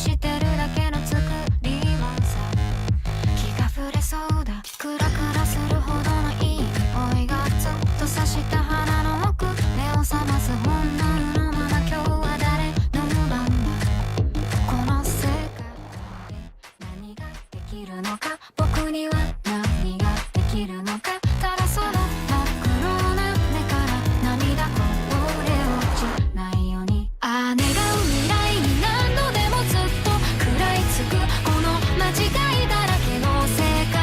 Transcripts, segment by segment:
してるだけの作りはさ気が触れそうだクラクラするほどのいい匂いがずっと刺した鼻の奥目を覚ます本能のまま今日は誰の番だこの世界で何ができるのか僕には何ができるのかただその真っ黒な目から涙こぼれ落ちないように願う未来に何度でもずっと食らいつくこの間違いだらけの世界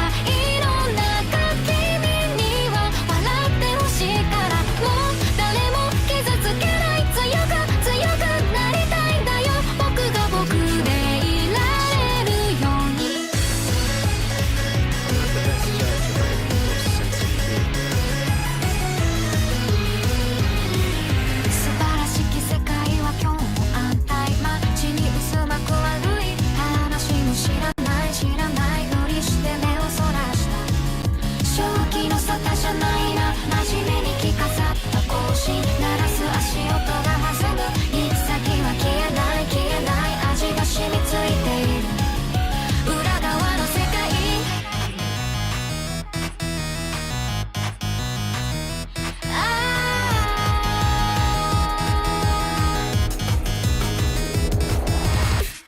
の中君には笑ってほしいからもう誰も傷つけない強く強くなりたいんだよ僕が僕でいられるように素晴らしき世界は今日も安泰街に渦巻く悪い話も知らないふりして目をそらした正気の沙汰じゃないな真面目に着飾った格子鳴らす足音が弾む行き先は消えない味が染みついている裏側の世界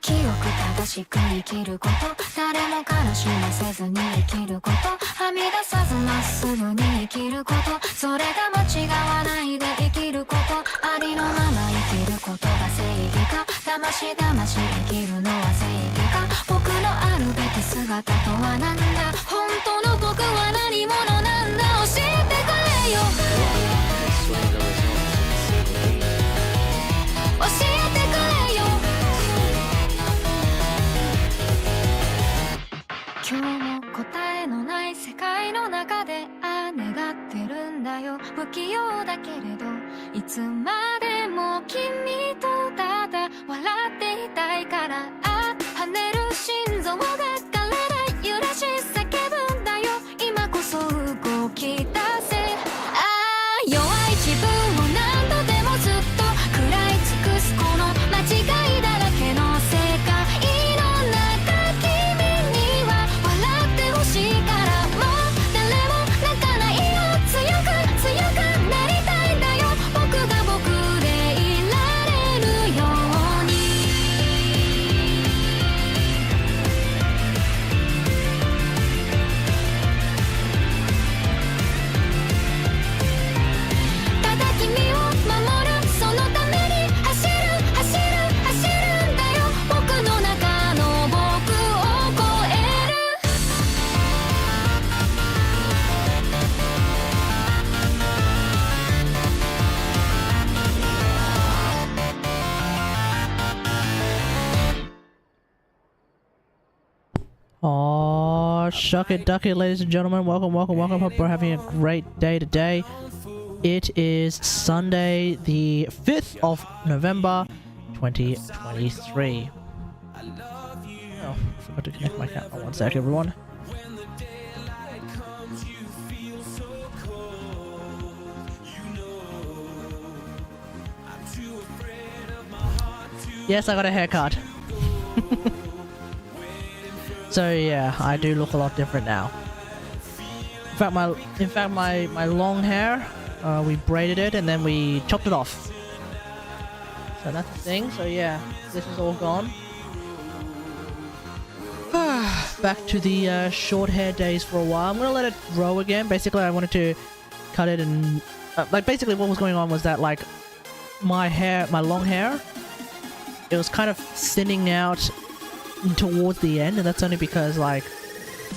清く正しく生きること誰も悲しませずに生きることはみ出さずまっすぐに生きることそれが間違わないで生きることありのまま生きることが正義か魂生きるのは正義か僕のあるべき姿とは何だ本当の僕は何者なんだ教えてくれよ教えてくれよ今日も答えのない世界の中で願ってるんだよ不器用だけれどいつまでも君とただ笑っていたいから跳ねる心臓が枯れない揺らし叫ぶんだよ今こそ動き出せ弱い自分を何度でもずっと食らい尽くすこの間違いだらけの世界の中君には笑ってほしいからもう誰も泣かないよ強く強くなりたいんだよ僕が僕でいられるようにただ君を守るそのために走るんだよ僕の中の僕を超えるOh, shuck it, duck it, ladies and gentlemen. Welcome. Hope we're having a great day today. It is Sunday, the 5th of November, 2023. Oh, forgot to connect my camera. One sec, everyone. Yes, I got a haircut. So yeah, I do look a lot different now. In fact, my long hair, we braided it and then we chopped it off. So that's the thing. So yeah, this is all gone. Back to the short hair days for a while. I'm gonna let it grow again. Basically, I wanted to cut it and like basically what was going on was that like my long hair, it was kind of thinning out towards the end, and that's only because like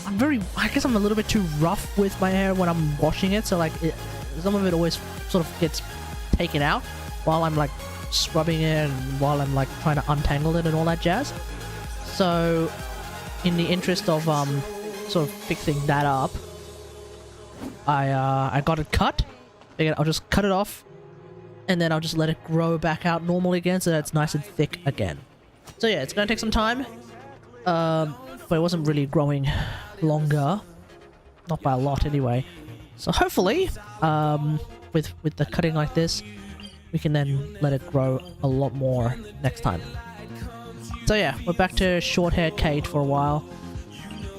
I guess I'm a little bit too rough with my hair when I'm washing it, so like some of it always sort of gets taken out while I'm like scrubbing it and while I'm like trying to untangle it and all that jazz. So in the interest of sort of fixing that up, I got it cut. Again, I'll just cut it off and then I'll just let it grow back out normally again so that it's nice and thick again. So yeah, it's gonna take some time. But it wasn't really growing longer, not by a lot anyway. So hopefully, with the cutting like this, we can then let it grow a lot more next time. So yeah, we're back to short-haired Kate for a while.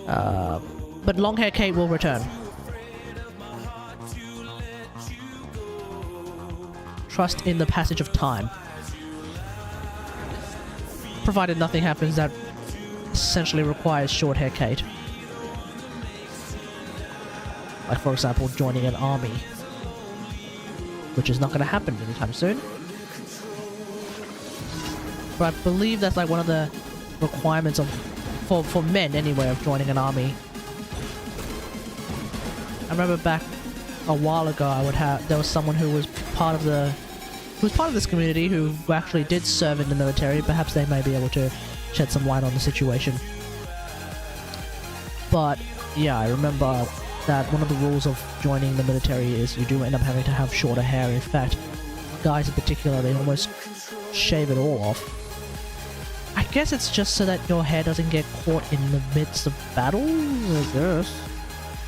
But long-haired Kate will return. Trust in the passage of time. Provided nothing happens that essentially requires short-haired Kate. Like, for example, joining an army. Which is not going to happen anytime soon. But I believe that's like one of the requirements of, for men anyway, of joining an army. I remember back a while ago, there was someone who was part of this community who actually did serve in the military. Perhaps they may be able to shed some light on the situation. But yeah, I remember that one of the rules of joining the military is you do end up having to have shorter hair. In fact, guys in particular, they almost shave it all off. I guess it's just so that your hair doesn't get caught in the midst of battle, I guess.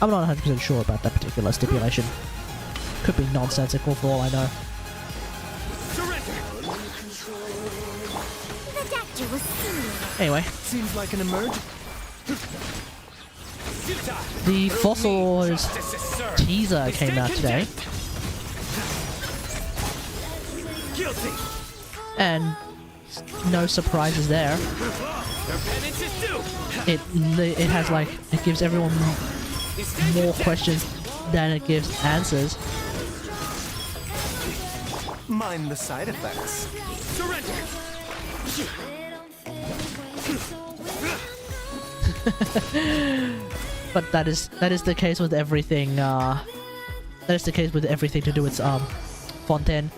I'm not 100% sure about that particular stipulation. Could be nonsensical for all I know. Anyway. Seems like an emergency. The Fossils teaser came out today. And no surprises there. It has like, it gives everyone more questions than it gives answers. Mind the side effects. Surrender. But that is the case with everything. That is the case with everything to do with Fontaine.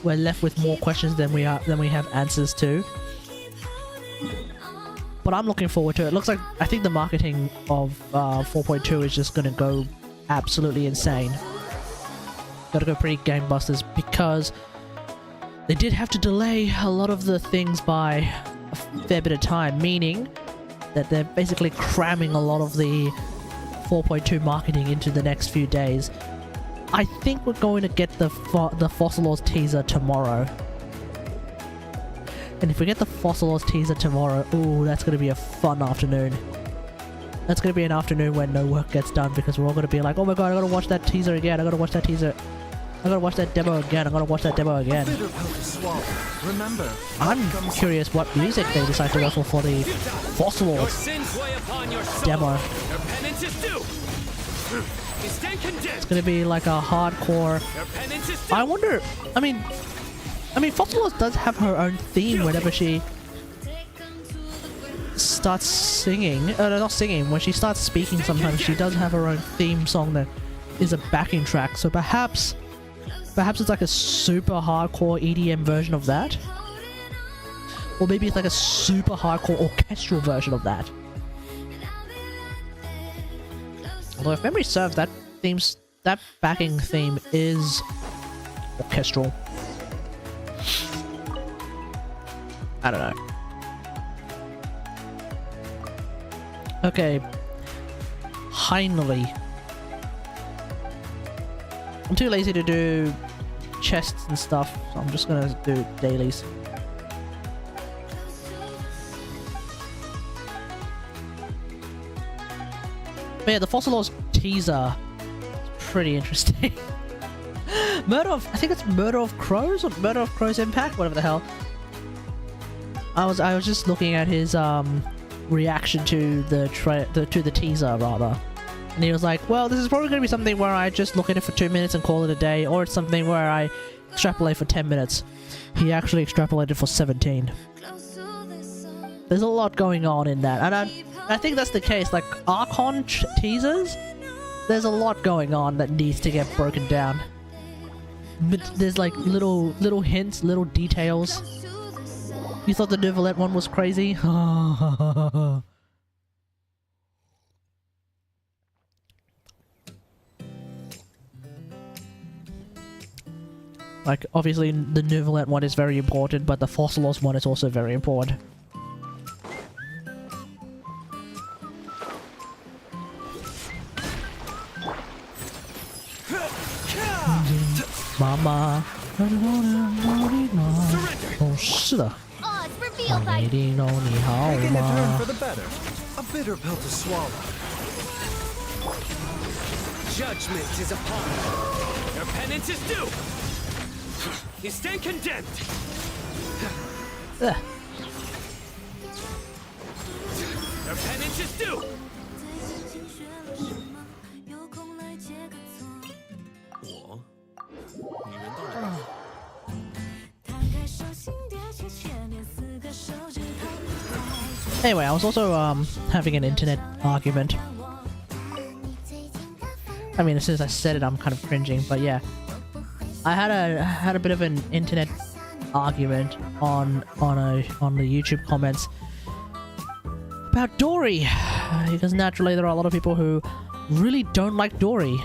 We're left with more questions than we have answers to. But I'm looking forward to it. It looks like, I think the marketing of 4.2 is just gonna go absolutely insane. Gotta go pretty gangbusters, because they did have to delay a lot of the things by a fair bit of time, meaning that they're basically cramming a lot of the 4.2 marketing into the next few days. I think we're going to get the Fossilos teaser tomorrow. And if we get the Fossilos teaser tomorrow, ooh, that's going to be a fun afternoon. That's going to be an afternoon when no work gets done, because we're all going to be like, oh my god, I gotta watch that teaser again, I gotta watch that teaser. I gotta watch that demo again, I gotta watch that demo again. Remember, I'm curious what music they decide to go for the Fossilos demo. It's gonna be like a hardcore. I wonder. I mean, Fossilos does have her own theme whenever she starts singing. No, not singing. When she starts speaking, sometimes she does have her own theme song that is a backing track. So perhaps it's like a super hardcore EDM version of that, or maybe it's like a super hardcore orchestral version of that. Although if memory serves, that backing theme is orchestral. I don't know. Okay. Finally. I'm too lazy to do chests and stuff, so I'm just gonna do dailies. But yeah, the Fossilos teaser is pretty interesting. I think it's Murder of Crows, or Murder of Crows Impact, whatever the hell. I was just looking at his reaction to the teaser rather, and he was like, "Well, this is probably going to be something where I just look at it for 2 minutes and call it a day, or it's something where I extrapolate for 10 minutes." He actually extrapolated for 17. There's a lot going on in that, and I think that's the case. Like Archon teasers, there's a lot going on that needs to get broken down. But there's like little hints, little details. You thought the Neuvillette one was crazy? Like, obviously the Neuvillette one is very important, but the Fossilos one is also very important. Mama. Oh, 是的。Taking a turn for the better. A bitter pill to swallow. Judgment is upon you. Your penance is due. You stand condemned. Ugh. Your penance is due. 我，你人到了。 Anyway, I was also having an internet argument. I mean, as soon as I said it, I'm kind of cringing, but yeah, I had a bit of an internet argument on the YouTube comments about Dory, because naturally there are a lot of people who really don't like Dory,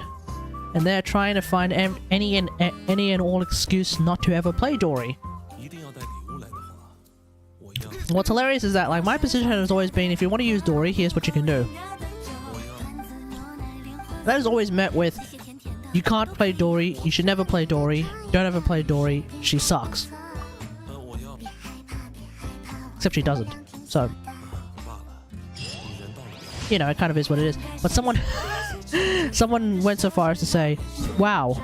and they're trying to find any and all excuse not to ever play Dory. 一定要带礼物来的话，我要 What's hilarious is that, like, my position has always been, if you want to use Dory, here's what you can do. 我要 That is always met with, you can't play Dory, you should never play Dory, don't ever play Dory, she sucks. 我要 Except she doesn't. So, 罢了，你人到了。 you know, it kind of is what it is. But someone someone went so far as to say, wow,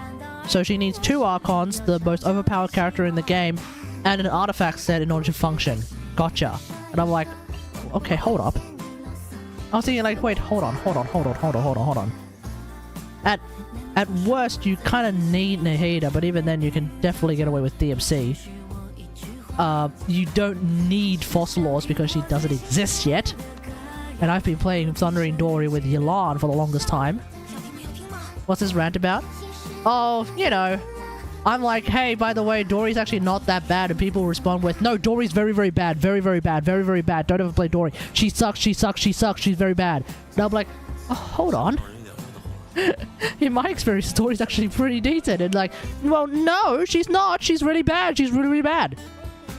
so she needs 2 Archons, the most overpowered character in the game, and an artifact set in order to function. Gotcha. And I'm like, okay, hold up. I was thinking, like, wait, hold on. At worst, you kind of need Nahida, but even then you can definitely get away with DMC. You don't need Fossilors because she doesn't exist yet. And I've been playing Thundering Dory with Yelan for the longest time. What's this rant about? Oh, you know, I'm like, hey, by the way, Dory's actually not that bad, and people respond with, no, Dory's very, very bad, very, very bad, very, very bad, don't ever play Dory. She sucks, she's very bad. And I'm like, oh, hold on. In my experience, Dory's actually pretty decent, and like, well, no, she's not, she's really bad, she's really, really bad.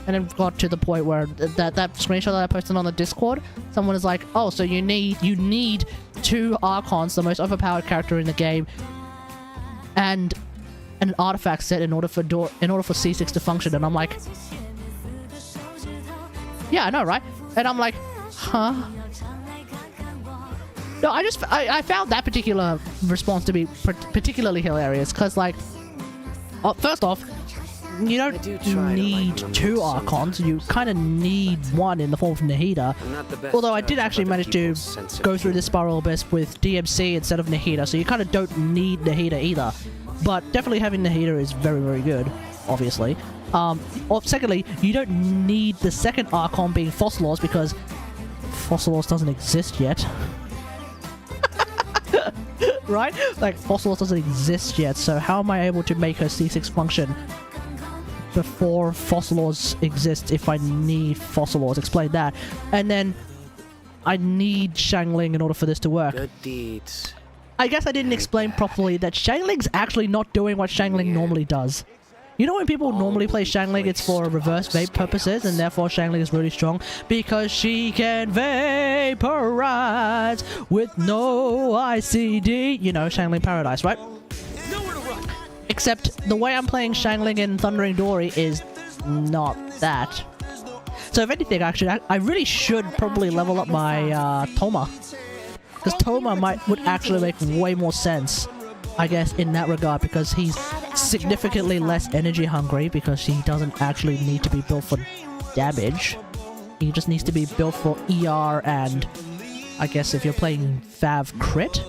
And it got to the point where that screenshot that I posted on the Discord, someone is like, oh, so you need 2 Archons, the most overpowered character in the game, and an artifact set in order for C6 to function. And I'm like, yeah, I know, right? And I'm like, huh? No, I found that particular response to be particularly hilarious, because, like, first off, you don't need 2 Archons, you kind of need 1 in the form of Nahida. Although I did actually manage to go through this Spiral Abyss with DMC instead of Nahida, so you kind of don't need Nahida either. But definitely having Nahida is very, very good, obviously. Secondly, you don't need the second Archon being Fossilors, because Fossilors doesn't exist yet. Right? Like, Fossilors doesn't exist yet, so how am I able to make her C6 function before Fossilors exist if I need Fossilors? Explain that. And then I need Shangling in order for this to work. Good deeds. I guess I didn't explain properly that Shangling's actually not doing what Shangling normally does. You know when people normally play Shangling, it's for reverse vape purposes, and therefore Shangling is really strong because she can vaporize with no ICD. You know, Shangling Paradise, right? Nowhere to run. Except the way I'm playing Shangling in Thundering Dory is not that. So if anything, actually, I really should probably level up my Toma. Because Toma would actually make way more sense, I guess, in that regard, because he's significantly less energy hungry, because he doesn't actually need to be built for damage. He just needs to be built for ER and, I guess, if you're playing Fav crit,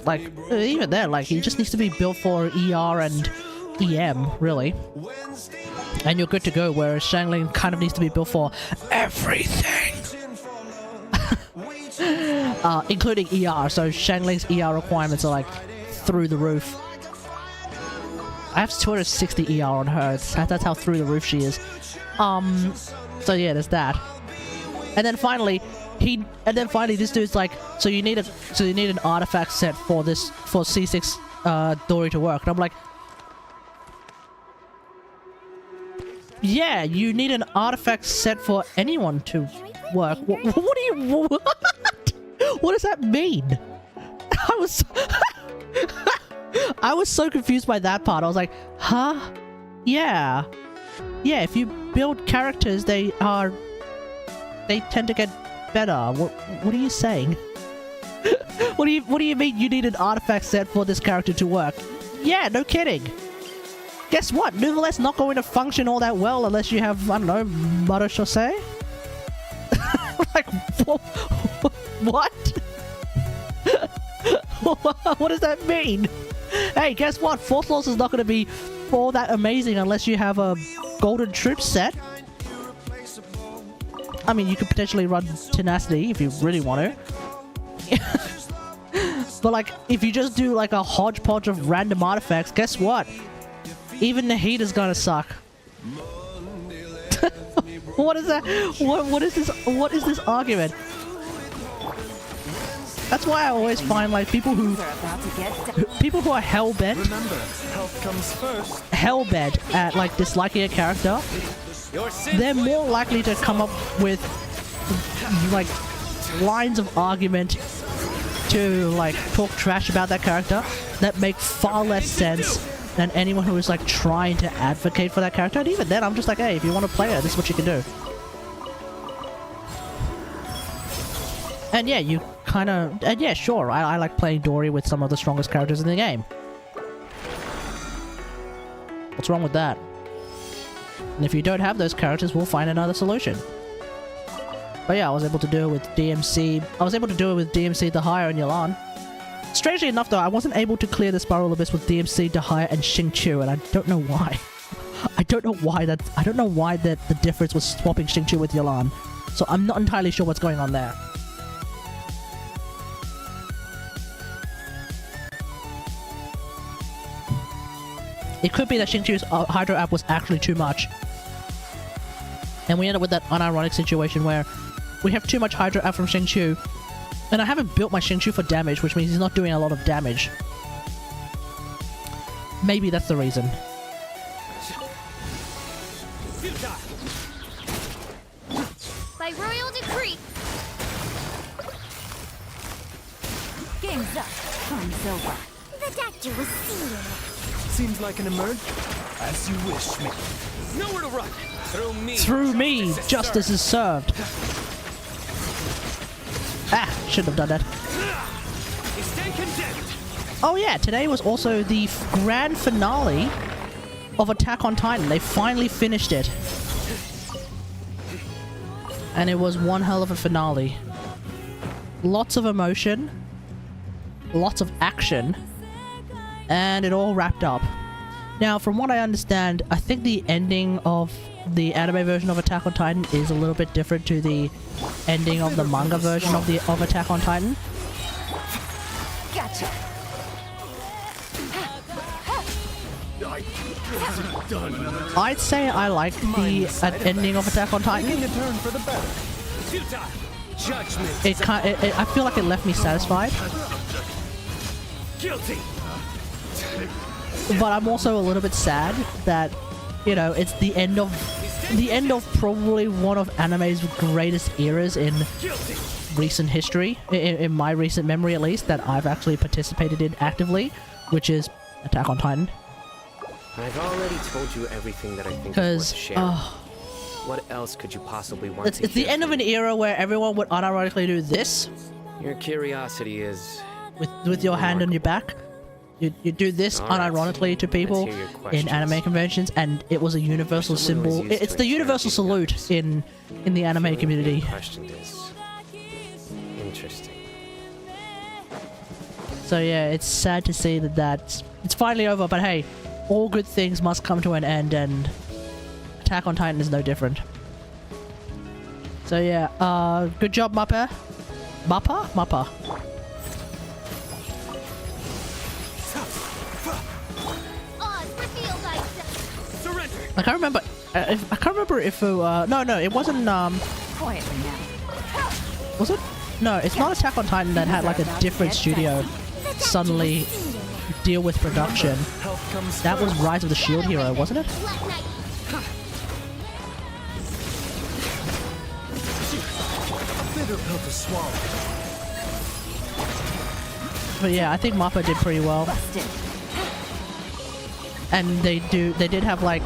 like, even then, like, he just needs to be built for ER and EM, really. And you're good to go, whereas Shangling kind of needs to be built for everything. Including ER, so Shangling's ER requirements are like through the roof. I have 260 ER on her. That's how through the roof she is. So yeah, there's that. And then finally, this dude's like, so you need an artifact set for C6 Dory to work. And I'm like, yeah, you need an artifact set for anyone to work. What do you? What does that mean? I was so confused by that part. I was like, huh? Yeah. If you build characters, they tend to get better. What are you saying? What do you mean you need an artifact set for this character to work? Yeah, no kidding. Guess what? Nouvelette's not going to function all that well unless you have, I don't know, Mora Chaussee? Like, what? What does that mean? Hey, guess what? Fourth Loss is not going to be all that amazing unless you have a Golden Troop set. I mean, you could potentially run Tenacity if you really want to. But like, if you just do like a hodgepodge of random artifacts, guess what? Even the heat is gonna suck. What is that? What is this? What is this argument? That's why I always find like people who are hell-bent, Remember, health comes first. hell-bent at like disliking a character, they're more likely to come up with like lines of argument to like talk trash about that character that make far less sense than anyone who is like trying to advocate for that character. And even then, I'm just like, hey, if you want to play it, this is what you can do. And yeah, you kind of, and yeah, sure, I like playing Dory with some of the strongest characters in the game. What's wrong with that? And if you don't have those characters, we'll find another solution. But yeah, I was able to do it with DMC. I was able to do it with DMC, Dahaya, and Yelan. Strangely enough, though, I wasn't able to clear the Spiral Abyss with DMC, Dahaya, and Xingqiu, and I don't know why. I don't know why that the difference was swapping Xingqiu with Yelan. So I'm not entirely sure what's going on there. It could be that Xingqiu's Hydro App was actually too much. And we end up with that unironic situation where we have too much Hydro App from Xingqiu. And I haven't built my Xingqiu for damage, which means he's not doing a lot of damage. Maybe that's the reason. By royal decree. Game's up. Time's over. The doctor was seeing. Seems like an emerge. As you wish, me. Nowhere to run. Through me, justice is served. Ah, shouldn't have done that. Oh yeah, today was also the grand finale of Attack on Titan. They finally finished it. And it was one hell of a finale. Lots of emotion, lots of action, and it all wrapped up. Now, from what I understand, I think the ending of the anime version of Attack on Titan is a little bit different to the ending of the manga version of Attack on Titan. Gotcha. I'd say I like the ending of Attack on Titan. Taking a turn for the better. I feel like it left me satisfied. Guilty. But I'm also a little bit sad that, you know, it's the end of probably one of anime's greatest eras in recent history, in my recent memory at least, that I've actually participated in actively, which is Attack on Titan. I've already told you everything that I think is worth sharing. What else could you possibly want to it's the end of an era where everyone would unironically do this. Your curiosity is... With your hand on your back. You do this unironically to people in anime conventions, and it was a universal symbol. It's the universal salute in the anime community. Question is interesting. So yeah, it's sad to see that it's finally over, but hey, all good things must come to an end, and Attack on Titan is no different. So yeah, good job, Mappa. Mappa? I can't remember. I can't remember if no, it wasn't. Quietly now. Was it? No, it's not Attack on Titan that had like a different studio suddenly deal with production. That was Rise of the Shield Hero, wasn't it? Bitter pill to swallow. But yeah, I think Mappa did pretty well. And they did have like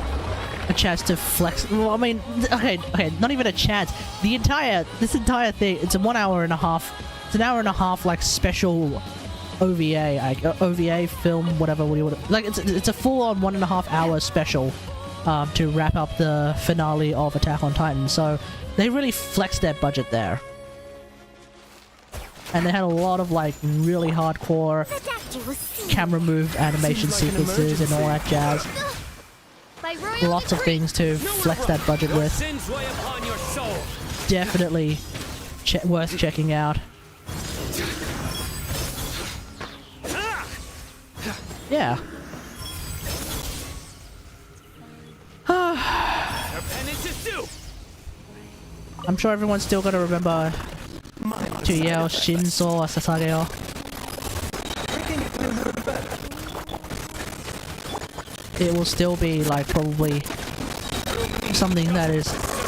a chance to flex. Well, I mean, okay, not even a chance. This entire thing, it's a 1 hour and a half. It's an hour and a half like special OVA film, whatever you would like. It's a full-on 1.5 hour special to wrap up the finale of Attack on Titan. So they really flexed their budget there, and they had a lot of like really hardcore camera move animation sequences and all that jazz. Lots of things to flex that budget with. Definitely worth checking out. Yeah. I'm sure everyone's still gonna remember Tuyeo, Shinso, Sasageo. It will still be like probably something that is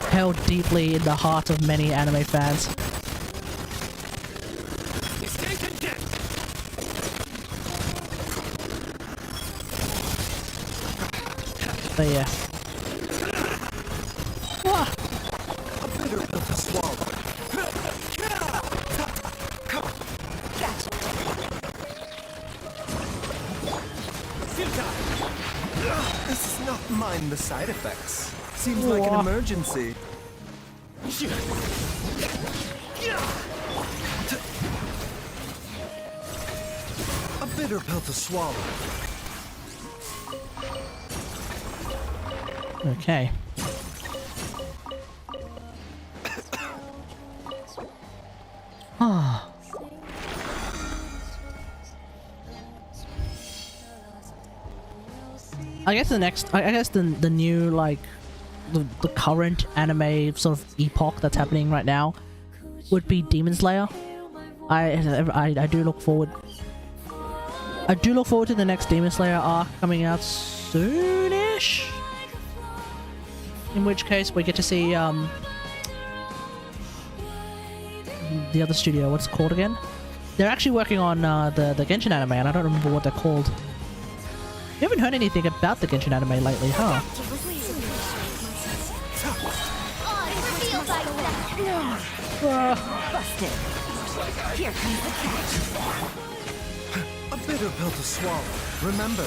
held deeply in the heart of many anime fans. But yeah. Wah. A bitter pill to swallow. This is not mind the side effects. Seems like an emergency. A bitter pill to swallow. Okay. Ah. I guess the new like the current anime sort of epoch that's happening right now would be Demon Slayer. I do look forward. I do look forward to the next Demon Slayer arc coming out soonish. In which case we get to see the other studio. What's it called again? They're actually working on the Genshin anime, and I don't remember what they're called. You haven't heard anything about the Genshin anime lately, huh? Busted. Here comes the catch. A bitter pill to swallow. Remember,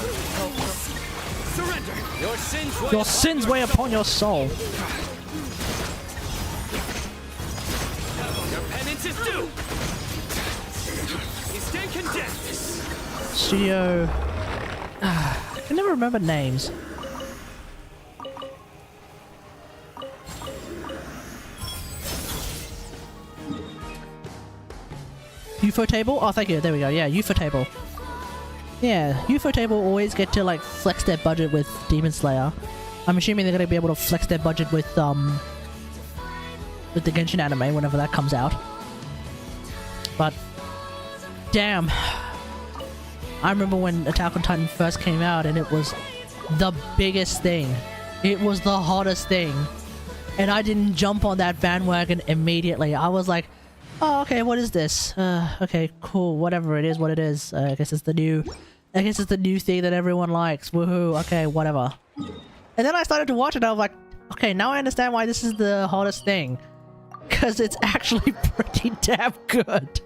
Surrender! Your sins weigh upon your soul. Your penance is due! You stand condemned! Studio... I can never remember names. UFO table? Oh, thank you. There we go. Yeah, UFO table. Yeah, UFO table always get to like flex their budget with Demon Slayer. I'm assuming they're gonna be able to flex their budget with the Genshin anime whenever that comes out. But damn, I remember when Attack on Titan first came out and it was the biggest thing. It was the hottest thing, and I didn't jump on that bandwagon immediately. I was like, oh, okay, what is this? Okay, cool, whatever it is, what it is. I guess it's the new thing that everyone likes. Woohoo, okay, whatever. And then I started to watch it and I was like, okay, now I understand why this is the hottest thing. Because it's actually pretty damn good.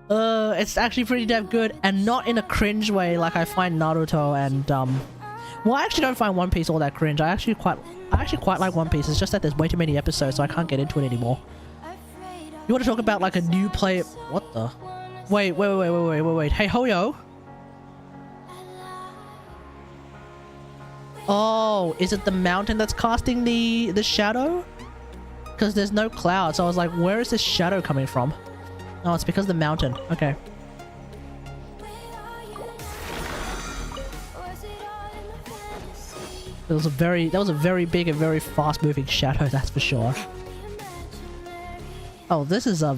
It's actually pretty damn good, and not in a cringe way like I find Naruto and, well, I actually don't find One Piece all that cringe. I actually quite like One Piece. It's just that there's way too many episodes, so I can't get into it anymore. You want to talk about like a new player? What the? Wait. Hey, Hoyo. Oh, is it the mountain that's casting the shadow? Because there's no clouds, so I was like, where is this shadow coming from? Oh, it's because of the mountain. Okay. That was a very big and very fast moving shadow, that's for sure. Oh, this is a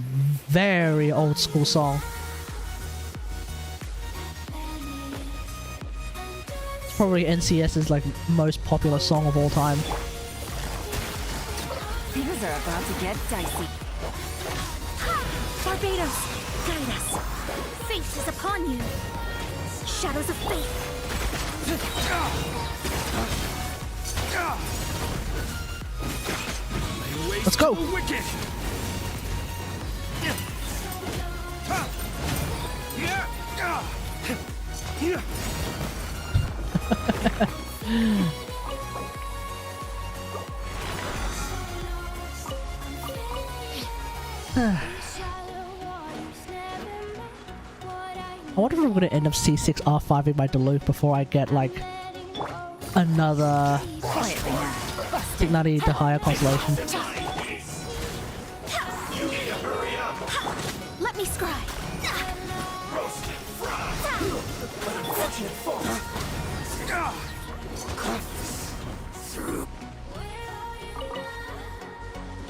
very old school song. It's probably NCS's like most popular song of all time. Things are about to get dicey. Barbados, guide us. Fate is upon you. Shadows of fate. Let's go. I wonder if I'm going to end up C6 R5ing my Duluth before I get like another Quietly now. Signati to higher constellation. Let me scry.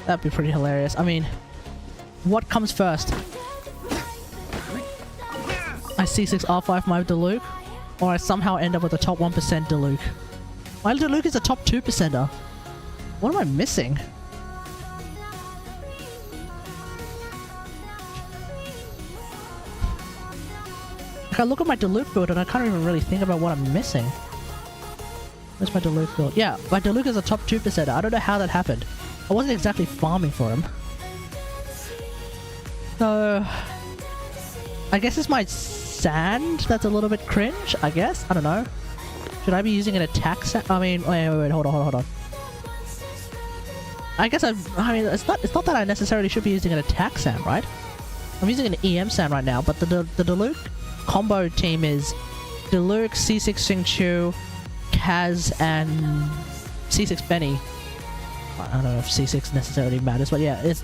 That'd be pretty hilarious. I mean, what comes first? I C6 R5 my Diluc, or I somehow end up with a top 1% Diluc. My Diluc is a top 2%er. What am I missing? Like, I look at my Diluc build and I can't even really think about what I'm missing. Where's my Diluc build? Yeah, my Diluc is a top 2%er. I don't know how that happened. I wasn't exactly farming for him. So I guess it's my sand that's a little bit cringe, I guess. I don't know. Should I be using an attack sand? I mean, wait, hold on. I guess I mean, it's not that I necessarily should be using an attack sand, right? I'm using an EM sand right now, but the Diluc combo team is Diluc, C6 Xingqiu, Kaz, and C6 Benny. I don't know if C6 necessarily matters, but yeah, it's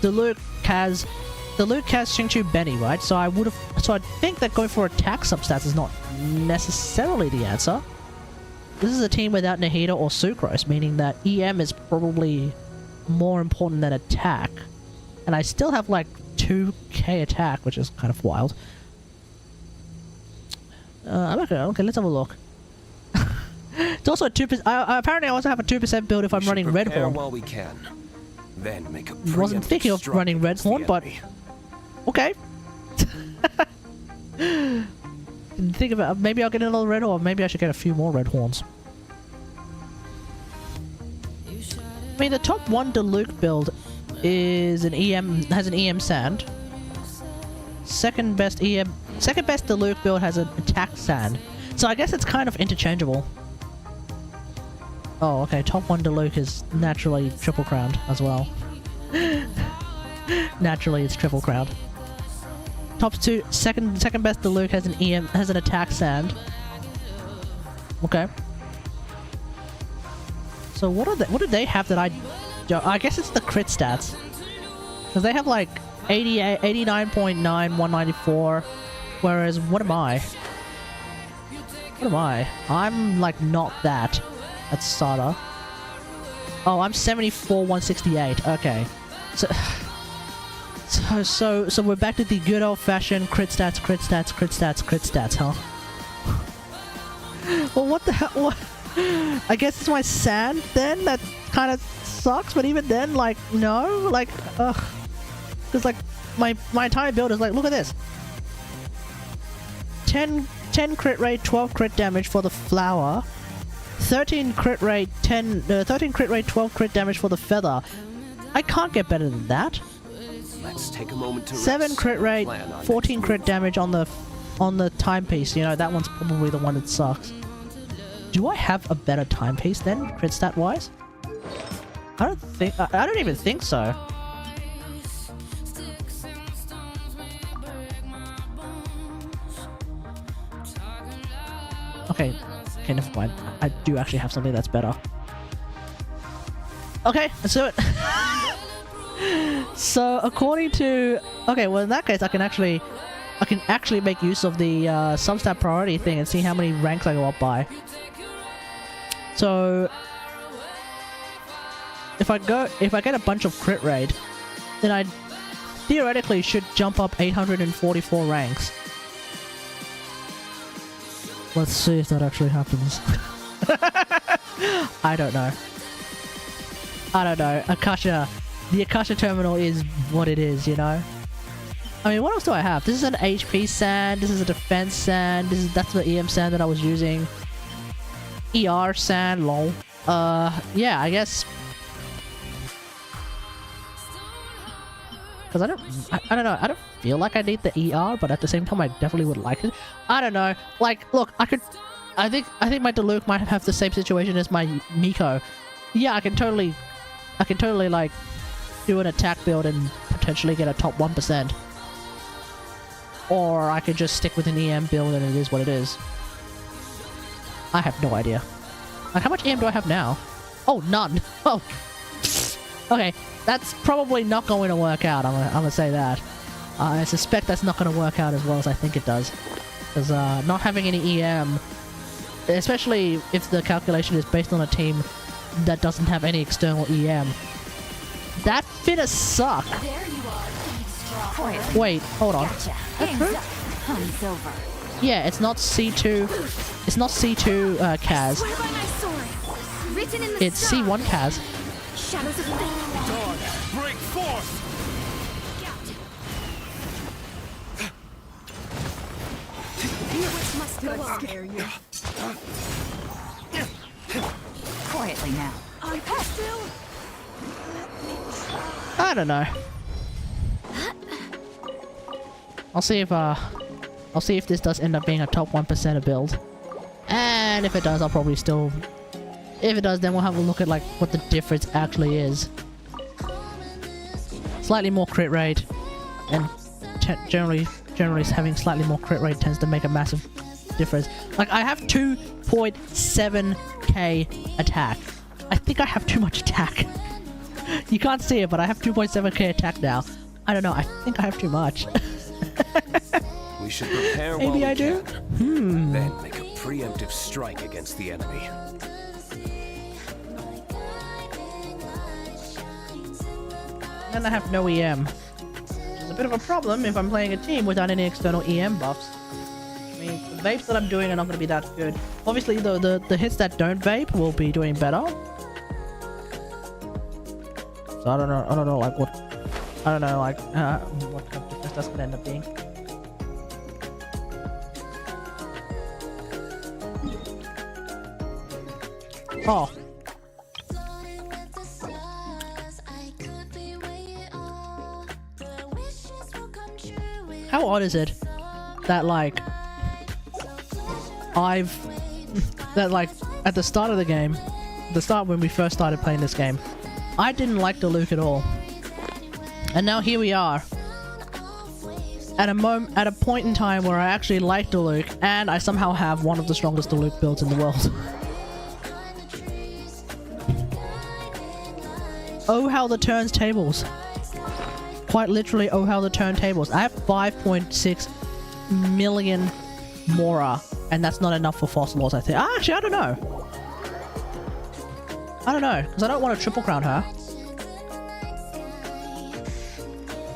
Diluc, Kaz, Xingqiu, Benny, right? So I think that going for attack substats is not necessarily the answer. This is a team without Nahida or Sucrose, meaning that EM is probably more important than attack. And I still have like 2k attack, which is kind of wild. Okay, let's have a look. It's also a 2%. Apparently I also have a 2% build if I'm running Red Horn. While we can. Then make a Wasn't thinking of running Red Horn, but okay. Didn't think about maybe I'll get another Red Horn. Maybe I should get a few more Red Horns. I mean, the top 1 Diluc build is an EM, has an EM sand. Second best Diluc build has an attack sand. So I guess it's kind of interchangeable. Oh, okay. Top 1 Diluc is naturally triple crowned as well. Naturally, it's triple crowned. Top 2, second best Diluc has an EM, has an attack sand. Okay. So what do they have that I guess it's the crit stats. Because they have like 88, 89.9, 194. Whereas what am I? What am I? I'm like not that. That's Sada. Oh, I'm 74, 168. Okay. So we're back to the good old-fashioned crit stats, huh? Well, what the hell? What? I guess it's my sand then? That kind of sucks, but even then, like, no? Like, ugh. Because, like, my entire build is like, look at this. 10 crit rate, 12 crit damage for the flower. 13 crit rate, 13 crit rate, 12 crit damage for the feather. I can't get better than that. Let's take a moment to 7 crit rate, 14 crit damage on the timepiece. You know, that one's probably the one that sucks. Do I have a better timepiece then, crit stat wise? I don't even think so. Okay, never mind. I do actually have something that's better. Okay, let's do it. So according to... Okay, well in that case I can actually make use of the substat priority thing and see how many ranks I go up by. So if I get a bunch of crit rate, then I theoretically should jump up 844 ranks. Let's see if that actually happens. I don't know. Akasha. The Akasha terminal is what it is, you know? I mean, what else do I have? This is an HP sand. This is a defense sand. That's the EM sand that I was using. ER, sand, lol. Yeah, I guess. Because I don't know, I don't feel like I need the ER, but at the same time I definitely would like it. I don't know, like, look, I think my Diluc might have the same situation as my Miko. Yeah, I can totally like do an attack build and potentially get a top 1%. Or I could just stick with an EM build and it is what it is. I have no idea. Like, how much EM do I have now? Oh, none. Oh. Okay, that's probably not going to work out. I'm gonna say that. I suspect that's not going to work out as well as I think it does. Because not having any EM, especially if the calculation is based on a team that doesn't have any external EM, that finna suck. There you are. Wait, hold on. Gotcha. That's Hands true? up. Hunt's over. Yeah, it's not C2. It's not C2 Kaz. Swear by my sword. Written in the It's stars. C1 Kaz. Shadows of fate. Dog, break forth! Which must go on. Scare you. Quietly now. On pastel. I don't know. I'll see if this does end up being a top 1% build. And if it does, I'll probably still... If it does, then we'll have a look at like what the difference actually is. Slightly more crit rate, and generally having slightly more crit rate tends to make a massive difference. Like, I have 2.7k attack. I think I have too much attack. You can't see it, but I have 2.7k attack now. I don't know, I think I have too much. We should prepare Maybe while I we do? can. Then make a preemptive strike against the enemy. And I have no EM. Which is a bit of a problem if I'm playing a team without any external EM buffs. I mean, the vapes that I'm doing are not going to be that good. Obviously, the hits that don't vape will be doing better. So I don't know, like what kind of difference that's going to end up being. Oh. How odd is it that like at the start of the game, when we first started playing this game, I didn't like Diluc at all, and now here we are at a point in time where I actually like Diluc, and I somehow have one of the strongest Diluc builds in the world. Oh, how the turns tables. Quite literally, oh how the turntables. I have 5.6 million Mora, and that's not enough for Fossil I think. Actually, I don't know. Because I don't want to triple crown her.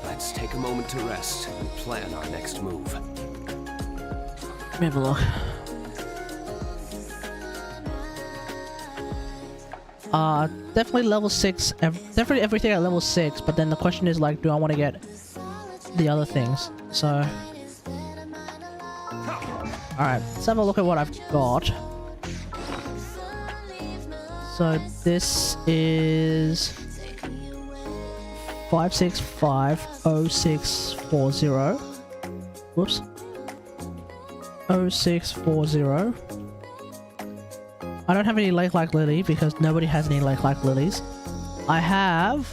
Let's take a moment to rest and plan our next move. Let me have a look. Definitely level 6. Definitely everything at level 6, but then the question is, like, do I want to get the other things? So... Alright, let's have a look at what I've got. So this is... 5650640. Whoops. 0640. I don't have any Lake Like Lily because nobody has any Lake Like Lilies. I have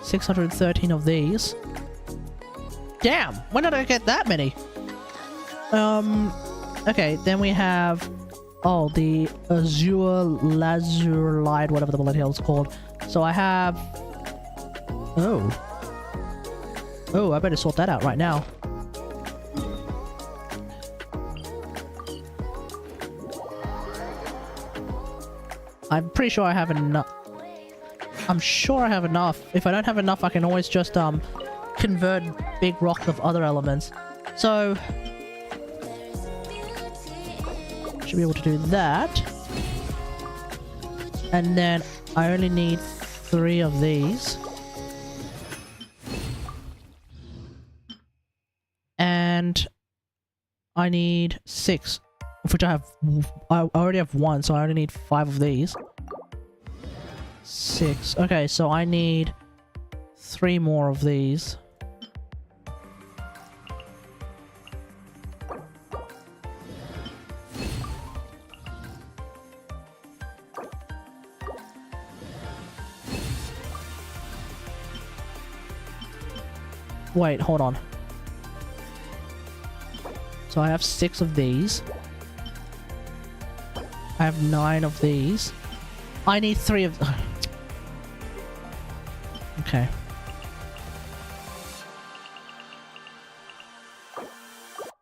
613 of these. Damn! When did I get that many? Okay, then we have... Oh, the Azure Lazurite, whatever the bloody hell it's called. So I have... Oh. Oh, I better sort that out right now. I'm pretty sure I have enough. I'm sure I have enough. If I don't have enough, I can always just convert big rock of other elements. So should be able to do that. And then I only need 3 of these. And I need 6 Of which I already have 1, so I only need 5 of these. 6. Okay, so I need 3 more of these. Wait, hold on. So I have 6 of these. I have 9 of these. I need 3 of... Okay.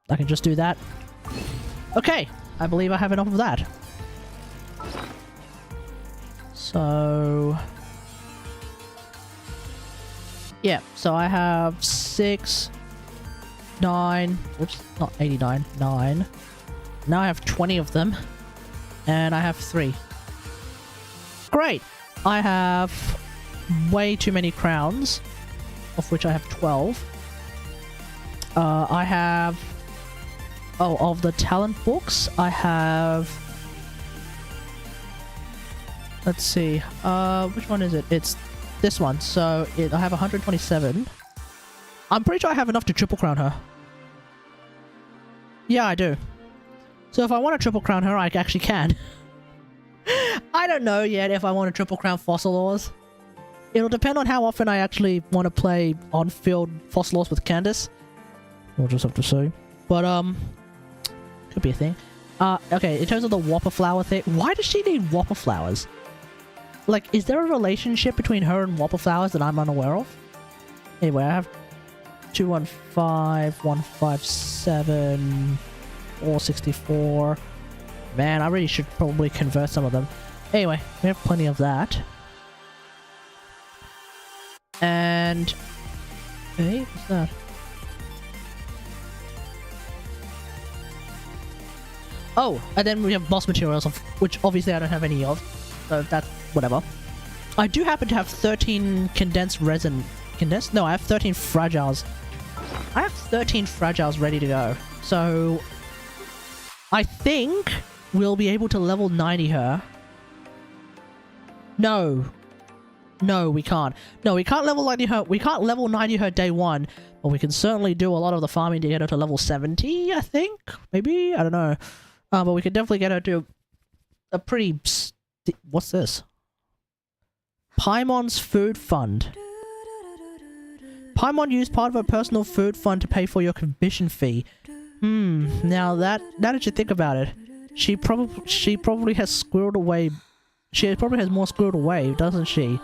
I can just do that. Okay! I believe I have enough of that. So... yeah, so I have 6, 9, oops, not 89, 9. Now I have 20 of them. And I have 3. Great! I have way too many crowns, of which I have 12. I have... oh, of the talent books, I have... let's see, which one is it? It's this one, so I have 127. I'm pretty sure I have enough to triple crown her. Yeah, I do. So if I want to triple crown her, I actually can. I don't know yet if I want to triple crown Fossilors. It'll depend on how often I actually want to play on-field Fossilors with Candace. We'll just have to see. But, could be a thing. Okay, in terms of the Whopper Flower thing, why does she need Whopper Flowers? Like, is there a relationship between her and Whopper Flowers that I'm unaware of? Anyway, I have 215, 157, 464. Man, I really should probably convert some of them. Anyway, we have plenty of that. And... hey, what's that? Oh, and then we have boss materials, of which obviously I don't have any of. So that's whatever. I do happen to have 13 condensed resin. Condensed? No, I have 13 fragiles. I have 13 fragiles ready to go. So... I think we'll be able to level 90 her. No. No, we can't. No, we can't level 90 her. We can't level 90 her day 1. But we can certainly do a lot of the farming to get her to level 70, I think? Maybe? I don't know. But we can definitely get her to a pretty... what's this? Paimon's Food Fund. Paimon used part of her personal food fund to pay for your commission fee. Now now that you think about it, she probably has squirreled away. She probably has more squirreled away, doesn't she?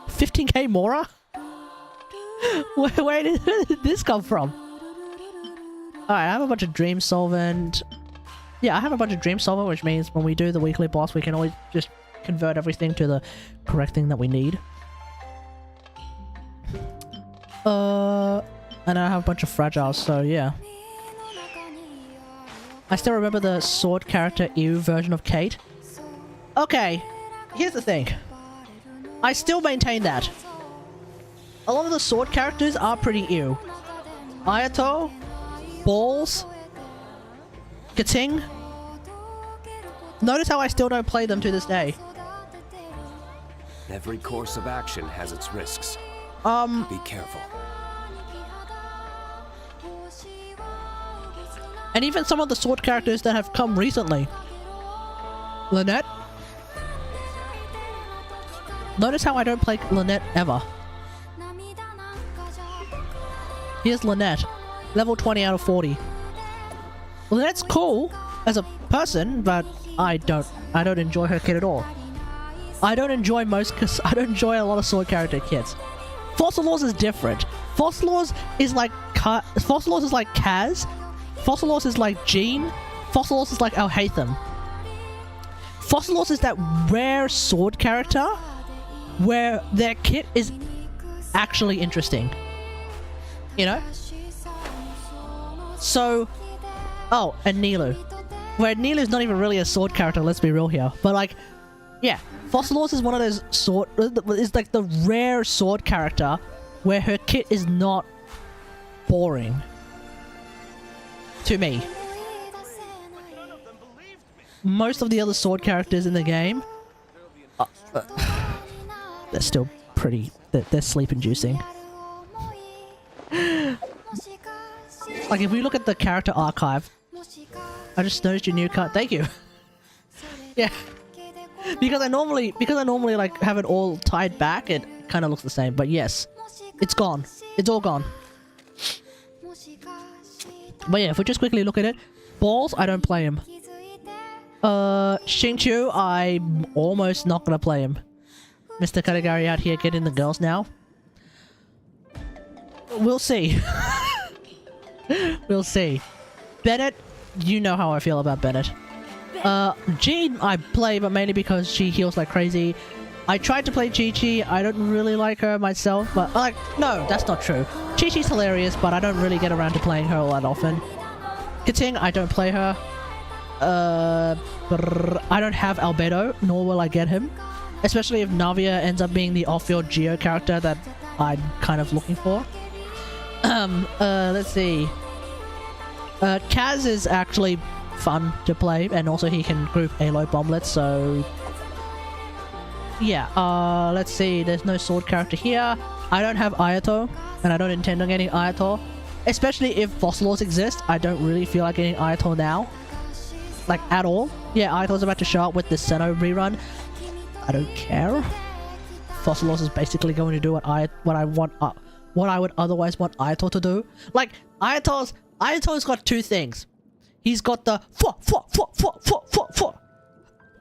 15k Mora? Where did this come from? Alright, I have a bunch of Dream Solvent. Yeah, I have a bunch of Dream Solvent, which means when we do the weekly boss, we can always just convert everything to the correct thing that we need. And I have a bunch of fragiles, so yeah. I still remember the sword character Ew version of Kate. Okay, here's the thing. I still maintain that. A lot of the sword characters are pretty ew. Ayato, Balls, Kating. Notice how I still don't play them to this day. Every course of action has its risks. Be careful. And even some of the sword characters that have come recently. Lynette. Notice how I don't play Lynette ever. Here's Lynette. Level 20 out of 40. Lynette's cool as a person, but I don't enjoy her kit at all. I don't enjoy a lot of sword character kits. Fossilors is different. Fossilors is like Kaz. Fossilors is like Jean. Fossilors is like Alhaitham. Fossilors is that rare sword character where their kit is actually interesting. You know? So... oh, and Nilu. Where Nilu's not even really a sword character, let's be real here. But like, yeah. Fossilors is one of those is like the rare sword character where her kit is not boring. to me. Most of the other sword characters in the game, they're still pretty. They're sleep-inducing. Like if we look at the character archive, I just noticed your new card. Thank you. Yeah, because I normally like have it all tied back. It kind of looks the same, but yes, it's gone. It's all gone. But yeah, if we just quickly look at it, Balls, I don't play him. Xingqiu, I'm almost not gonna play him. Mr. Kategari out here getting the girls now. We'll see. We'll see. Bennett, you know how I feel about Bennett. Jean I play, but mainly because she heals like crazy. I tried to play Chi-Chi. I don't really like her myself, but like, no, that's not true. Chi-Chi's hilarious, but I don't really get around to playing her all that often. Kating, I don't play her. I don't have Albedo, nor will I get him. Especially if Navia ends up being the off-field Geo character that I'm kind of looking for. Let's see. Kaz is actually fun to play, and also he can group Aloy bomblets, so... Yeah, let's see. There's no sword character here. I don't have Ayato, and I don't intend on getting Ayato. Especially if Fossils exist, I don't really feel like getting Ayato now. Like, at all. Yeah, Ayato's about to show up with the Senno rerun. I don't care. Fossils is basically going to do what I would otherwise want Ayato to do. Like, Ayato's got two things. He's got the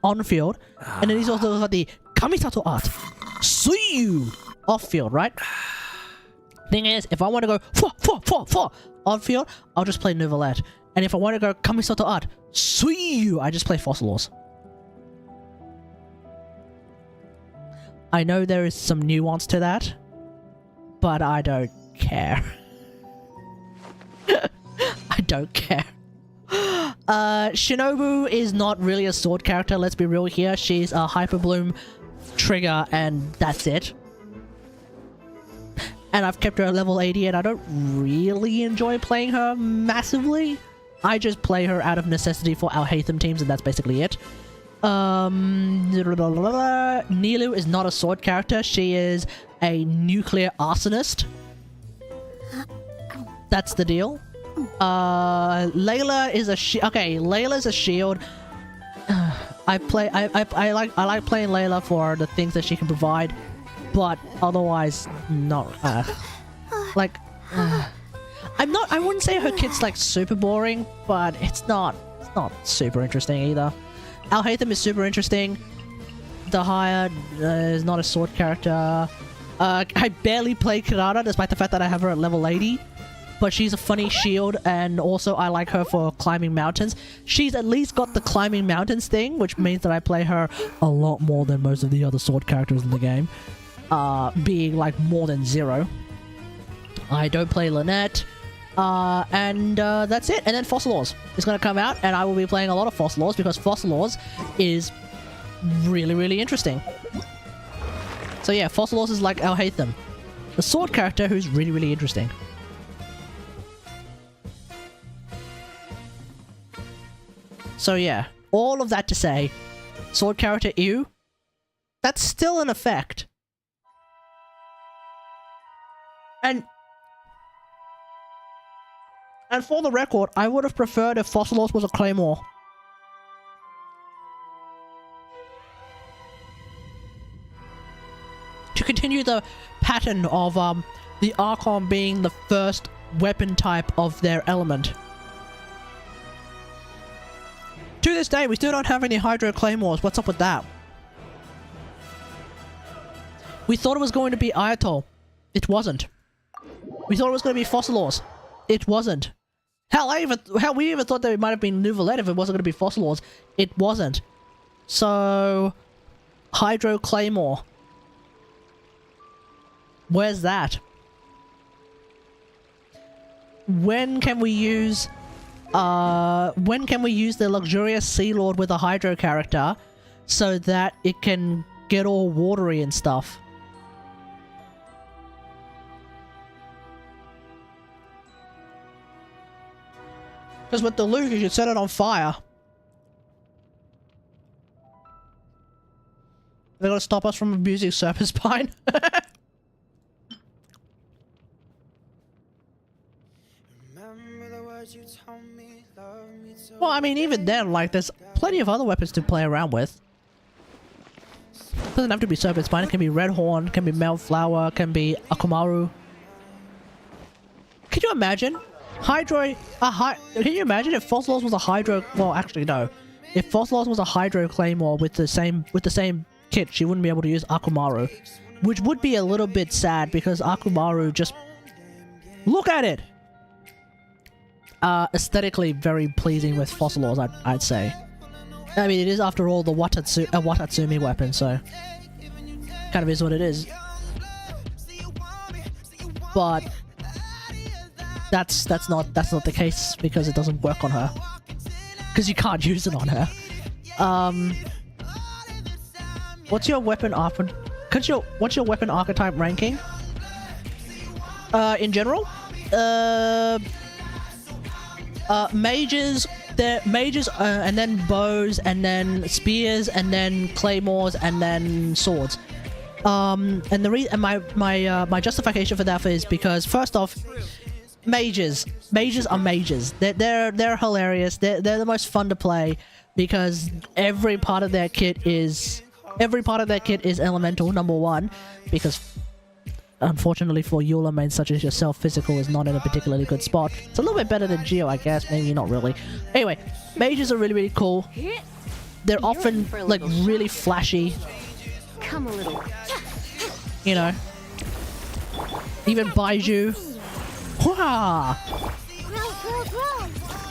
on field, and then he's also got the Kamisato art Suiyu off field, right? Thing is, if I want to go on field, I'll just play Nouvellette. And if I want to go Kamisato art Suiyu, I just play Fossils. I know there is some nuance to that, but I don't care. I don't care. Shinobu is not really a sword character, let's be real here. She's a Hyper Bloom trigger and that's it. And I've kept her at level 80 and I don't really enjoy playing her massively. I just play her out of necessity for our Hatham teams and that's basically it. Nilu is not a sword character. She is a nuclear arsonist. That's the deal. Layla is a okay, Layla's a shield. I like playing Layla for the things that she can provide, but otherwise not. I wouldn't say her kit's like super boring, but it's not super interesting either. Al-Hatham is super interesting. Dahaya is not a sword character. I barely play Kirara despite the fact that I have her at level 80. But she's a funny shield, and also I like her for climbing mountains. She's at least got the climbing mountains thing, which means that I play her a lot more than most of the other sword characters in the game. Being like more than 0. I don't play Lynette. And that's it. And then Fossils is going to come out, and I will be playing a lot of Fossils because Fossils is really, really interesting. So yeah, Fossils is like Al-Hatham, the sword character who's really, really interesting. So yeah, all of that to say, sword character Ew, that's still in effect. And for the record, I would have preferred if Fossils was a Claymore. To continue the pattern of the Archon being the first weapon type of their element. To this day, we still don't have any Hydro Claymores. What's up with that? We thought it was going to be Ayatol. It wasn't. We thought it was going to be Fossils. It wasn't. Hell, we even thought that it might have been Nouvellette if it wasn't going to be Fossils. It wasn't. So, Hydro Claymore. Where's that? When can we use the luxurious Sea Lord with a Hydro character so that it can get all watery and stuff? Because with the Luke, you should set it on fire. They're gonna stop us from abusing Serpent Spine. Well, I mean, even then, like, there's plenty of other weapons to play around with. Doesn't have to be Serpent Spine. It can be Red Horn, can be Melt Flower, can be Akumaru. Could you imagine? Can you imagine if Fossilos was a Hydro... Well, actually, no. If Fossilos was a Hydro Claymore with the same kit, she wouldn't be able to use Akumaru. Which would be a little bit sad, because Akumaru just... Look at it! Aesthetically very pleasing with Fossilos, I'd say. I mean, it is, after all, the Watatsumi weapon, so... Kind of is what it is. But... That's not the case, because it doesn't work on her. Because you can't use it on her. What's your weapon what's your weapon archetype ranking? In general? Mages, and then bows, and then spears, and then claymores, and then swords. And my justification for that is because, first off, mages are mages. They're hilarious. They're the most fun to play, because every part of their kit is elemental, number one, because unfortunately for Eula mains such as yourself, physical is not in a particularly good spot. It's a little bit better than Geo, I guess. Maybe not really. Anyway, mages are really cool. They're often like really flashy. Come a little. You know. Even Baiju. Hurrah!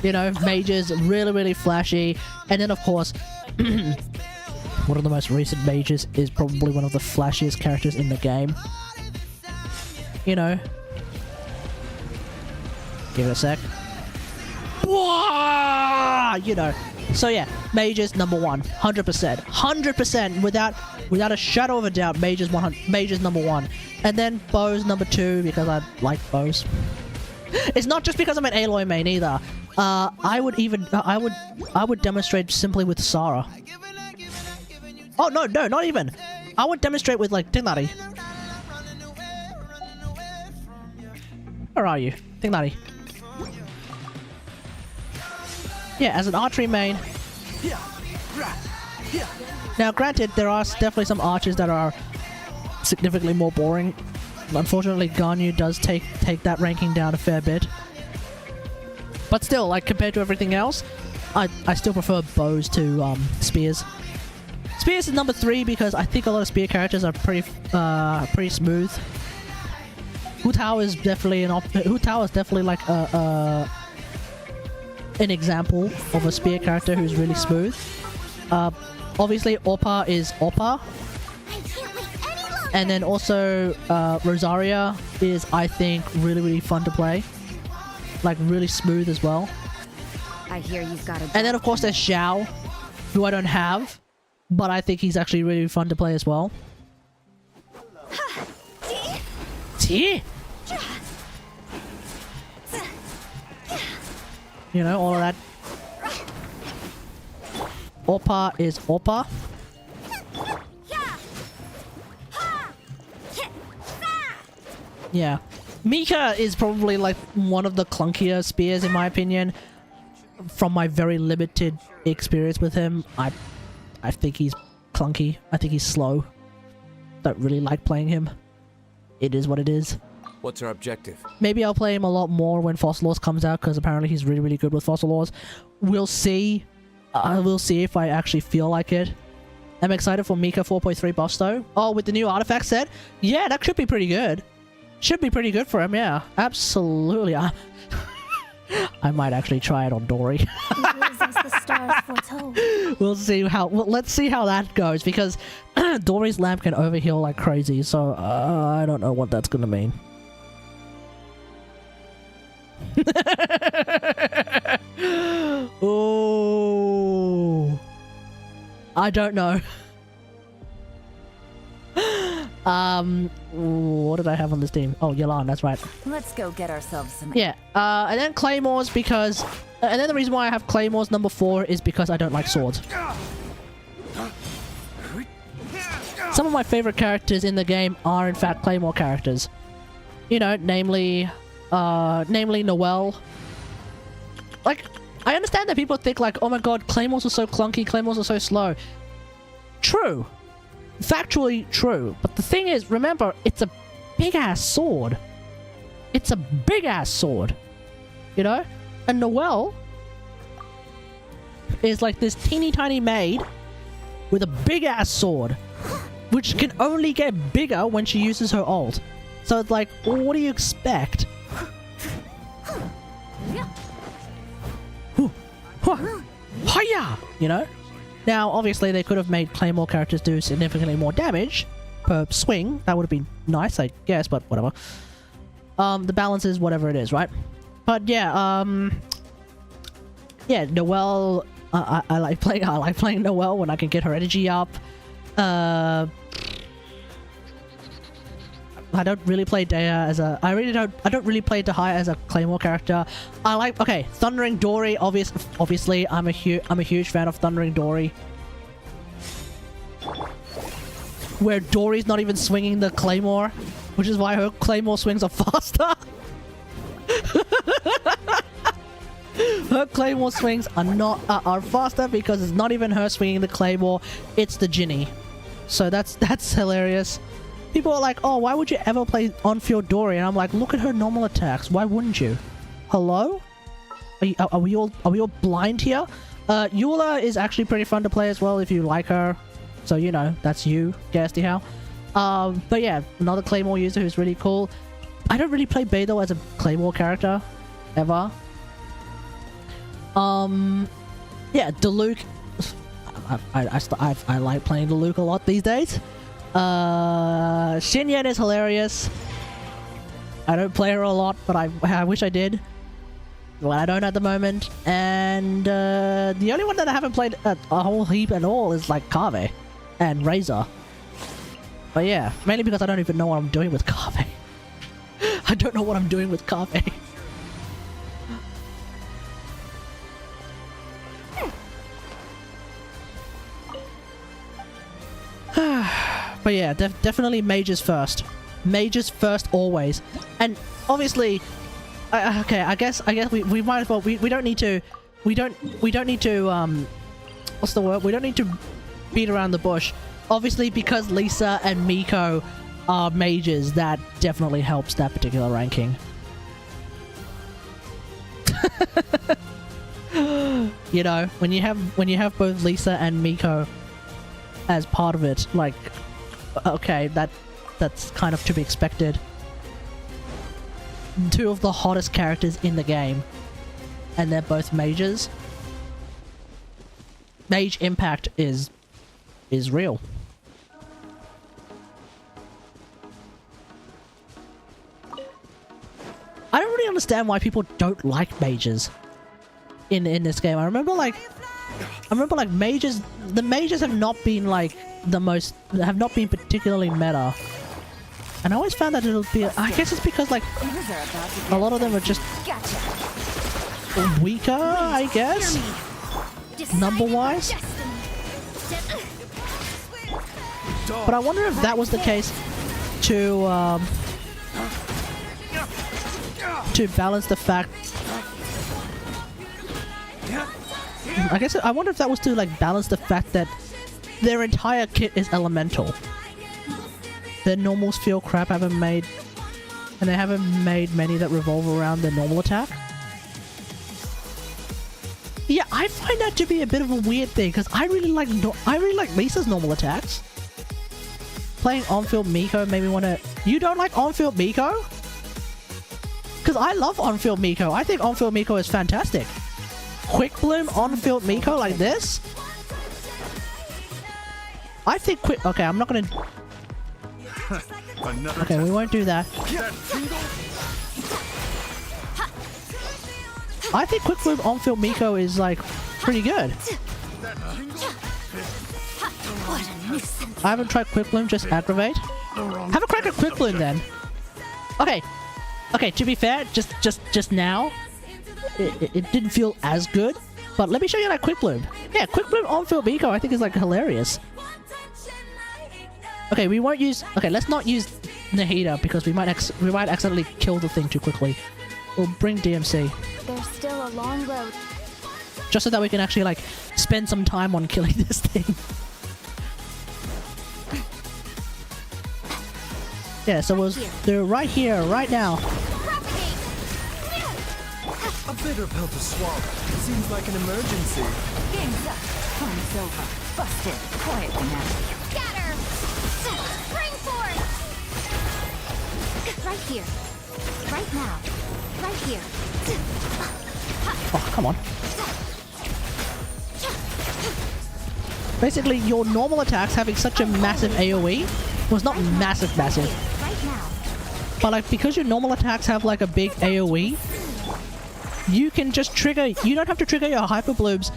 You know, mages, really flashy. And then of course, one of the most recent mages is probably one of the flashiest characters in the game. You know. Give it a sec. You know. So yeah, mages number one, 100%, 100%, without a shadow of a doubt. Mages number one, and then bows number two, because I like bows. It's not just because I'm an Aloy main either. I would demonstrate simply with Sarah. Oh no, not even. I would demonstrate with like Tignari. Where are you, Tignari? Yeah, as an archery main. Now, granted, there are definitely some archers that are significantly more boring. Unfortunately, Ganyu does take that ranking down a fair bit. But still, like, compared to everything else, I still prefer bows to spears. Spears is number 3 because I think a lot of spear characters are pretty smooth. Hu Tao is definitely like an example of a spear character who's really smooth. Obviously, Oppa is Oppa. And then also, Rosaria is, I think, really fun to play. Like, really smooth as well. I hear you've got a... And then, of course, there's Xiao, who I don't have, but I think he's actually really fun to play as well. T? You know, all of that. Oppa is Oppa. Yeah. Mika is probably like one of the clunkier spears in my opinion. From my very limited experience with him, I think he's clunky. I think he's slow. Don't really like playing him. It is what it is. What's our objective? Maybe I'll play him a lot more when Fossilos comes out, because apparently he's really good with Fossilos. We'll see. We'll see if I actually feel like it. I'm excited for Mika 4.3 buffs though. Oh, with the new artifact set? Yeah, that should be pretty good. Should be pretty good for him, yeah. Absolutely. I might actually try it on Dory. We'll see how... Well, let's see how that goes, because Dory's lamp can overheal like crazy, so I don't know what that's gonna mean. Oh, I don't know. What did I have on this team? Oh, Yelan, that's right. Let's go get ourselves some... Yeah, and then Claymores, because And then the reason why I have Claymores number 4 is because I don't like swords. Some of my favorite characters in the game are in fact Claymore characters. You know, namely Noelle. Like, I understand that people think like, oh my god, Claymores are so clunky, Claymores are so slow. True. Factually true. But the thing is, remember, it's a big-ass sword. It's a big-ass sword. You know? And Noelle is like this teeny tiny maid with a big-ass sword, which can only get bigger when she uses her ult. So it's like, what do you expect? Hiya! You know? Now, obviously, they could have made Claymore characters do significantly more damage per swing. That would have been nice, I guess, but whatever. The balance is whatever it is, right? But yeah, yeah, Noelle, I like playing Noelle when I can get her energy up. I don't really play Dea as a... I don't really play Dehya as a Claymore character. I like... Okay, Thundering Dory, obviously, I'm a huge fan of Thundering Dory. Where Dory's not even swinging the Claymore, which is why her Claymore swings are faster. Her Claymore swings are faster because it's not even her swinging the Claymore, it's the Ginny. So that's hilarious. People are like, oh, why would you ever play on-field Dory? And I'm like, look at her normal attacks. Why wouldn't you? Hello? Are we all blind here? Eula is actually pretty fun to play as well if you like her. So, you know, that's you, Gasty How. But yeah, another Claymore user who's really cool. I don't really play Beidou as a Claymore character, ever. Yeah, Diluc. I like playing Diluc a lot these days. Xinyan is hilarious. I don't play her a lot, but I wish I did. Well, I don't at the moment. And the only one that I haven't played a whole heap at all is like Kave and Razor. But yeah, mainly because I don't even know what I'm doing with Kave. I don't know what I'm doing with Kave. But yeah, definitely mages first. Mages first always. And obviously, okay, I guess we might as well. We don't need to. We don't need to. What's the word? We don't need to beat around the bush. Obviously, because Lisa and Miko are mages, that definitely helps that particular ranking. You know, when you have both Lisa and Miko as part of it, like, okay, that's kind of to be expected. Two of the hottest characters in the game, and they're both mages. Mage impact is real. I don't really understand why people don't like mages in this game. I remember like mages. The mages have not been like have not been particularly meta, and I always found that it'll be. I guess it's because like a lot of them are just weaker. I guess number wise. But I wonder if that was the case to balance the fact. I guess I wonder if that was to like balance the fact that their entire kit is elemental. Their normals feel crap, and they haven't made many that revolve around their normal attack. Yeah, I find that to be a bit of a weird thing because I really like Lisa's normal attacks. Playing on-field Miko made me want to. You don't like on-field Miko? Because I love on-field Miko. I think on-field Miko is fantastic. Quick Bloom on-field Miko like this? I think quick... Okay, I'm not gonna... Okay, we won't do that. I think Quick Bloom on-field Miko is, like, pretty good. I haven't tried Quick Bloom, just Aggravate. Have a crack at Quick Bloom, then. Okay. Okay, to be fair, just now, it didn't feel as good. But let me show you that quick bloom. Yeah, quick bloom on field Miko I think is like hilarious. Okay, we won't use. Okay, let's not use Nahida because we might accidentally kill the thing too quickly. We'll bring DMC There's still a long road. just so that we can actually like spend some time on killing this thing. Yeah, so we'll do it right here, right now. A bitter pill to swallow. Seems like an emergency. Game's up. Time's over. Busted. Quiet now. Scatter! Spring force! Right here. Right now. Right here. Oh, come on. Basically, your normal attacks having such a massive AoE was not massive, Right now. but like because your normal attacks have like a big AoE, you can just trigger. You don't have to trigger your hyper blooms.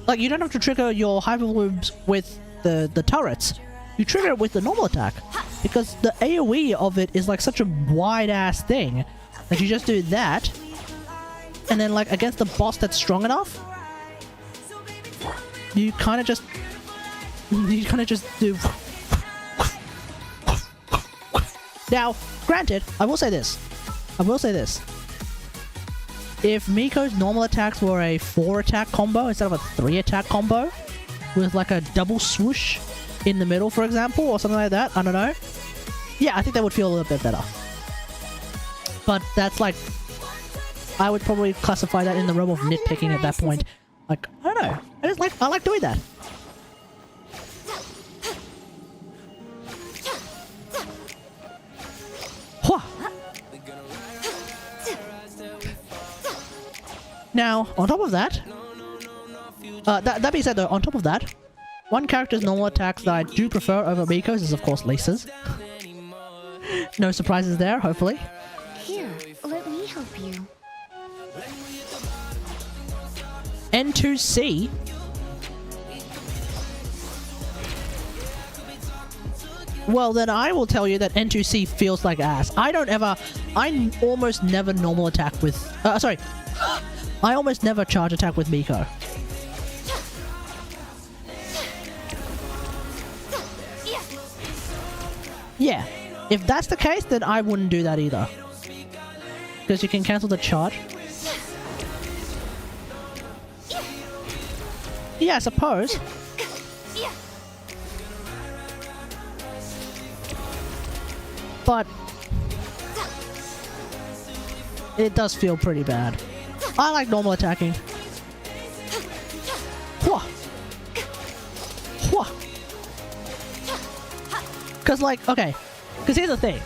Like you don't have to trigger your hyper blooms with the turrets. You trigger it with the normal attack because the AoE of it is like such a wide ass thing that you just do that, and then like against the boss that's strong enough, you kind of just do. Now, granted, I will say this. If Miko's normal attacks were a 4-attack combo instead of a 3-attack combo, with like a double swoosh in the middle, for example, or something like that, I don't know. Yeah, I think that would feel a little bit better. But that's like, I would probably classify that in the realm of nitpicking at that point. Like, I don't know. I like doing that. Hwah! Now, on top of that, that being said though, on top of that, one character's normal attacks that I do prefer over Miko's is of course Lisa's. No surprises there, hopefully. Here, let me help you. N2C. Well, then I will tell you that N2C feels like ass. I almost never normal attack with... sorry. I almost never charge attack with Miko. Yeah. If that's the case, then I wouldn't do that either. Because you can cancel the charge. Yeah, I suppose. But it does feel pretty bad. I like normal attacking. Whoa. Whoa. Cause like, okay. Cause here's the thing.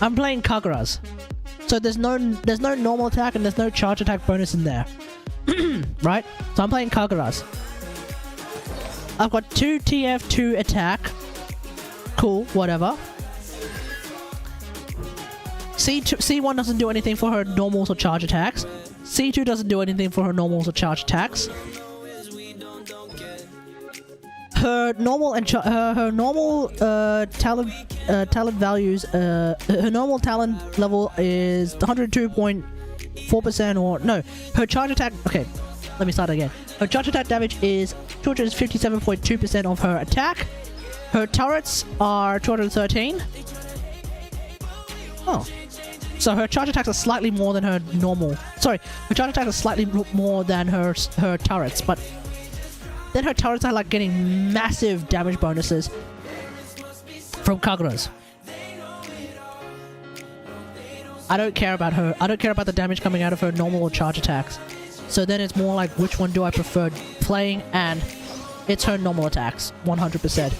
I'm playing Kagura's. So there's no normal attack and there's no charge attack bonus in there. Right? So I'm playing Kagura's. I've got 2 TF, 2 attack. Cool, whatever. C1 doesn't do anything for her normals or charge attacks. C2 doesn't do anything for her normals or charge attacks. Her normal and her normal talent values. Her normal talent level is 102.4% or no. Her charge attack. Okay, let me start again. Her charge attack damage is 257.2% of her attack. Her turrets are 213. Oh. So her charge attacks are slightly more than her normal. Sorry, her charge attacks are slightly more than her turrets, but then her turrets are like getting massive damage bonuses from Kagura's. I don't care about her. I don't care about the damage coming out of her normal or charge attacks. So then it's more like which one do I prefer playing, and it's her normal attacks, 100%.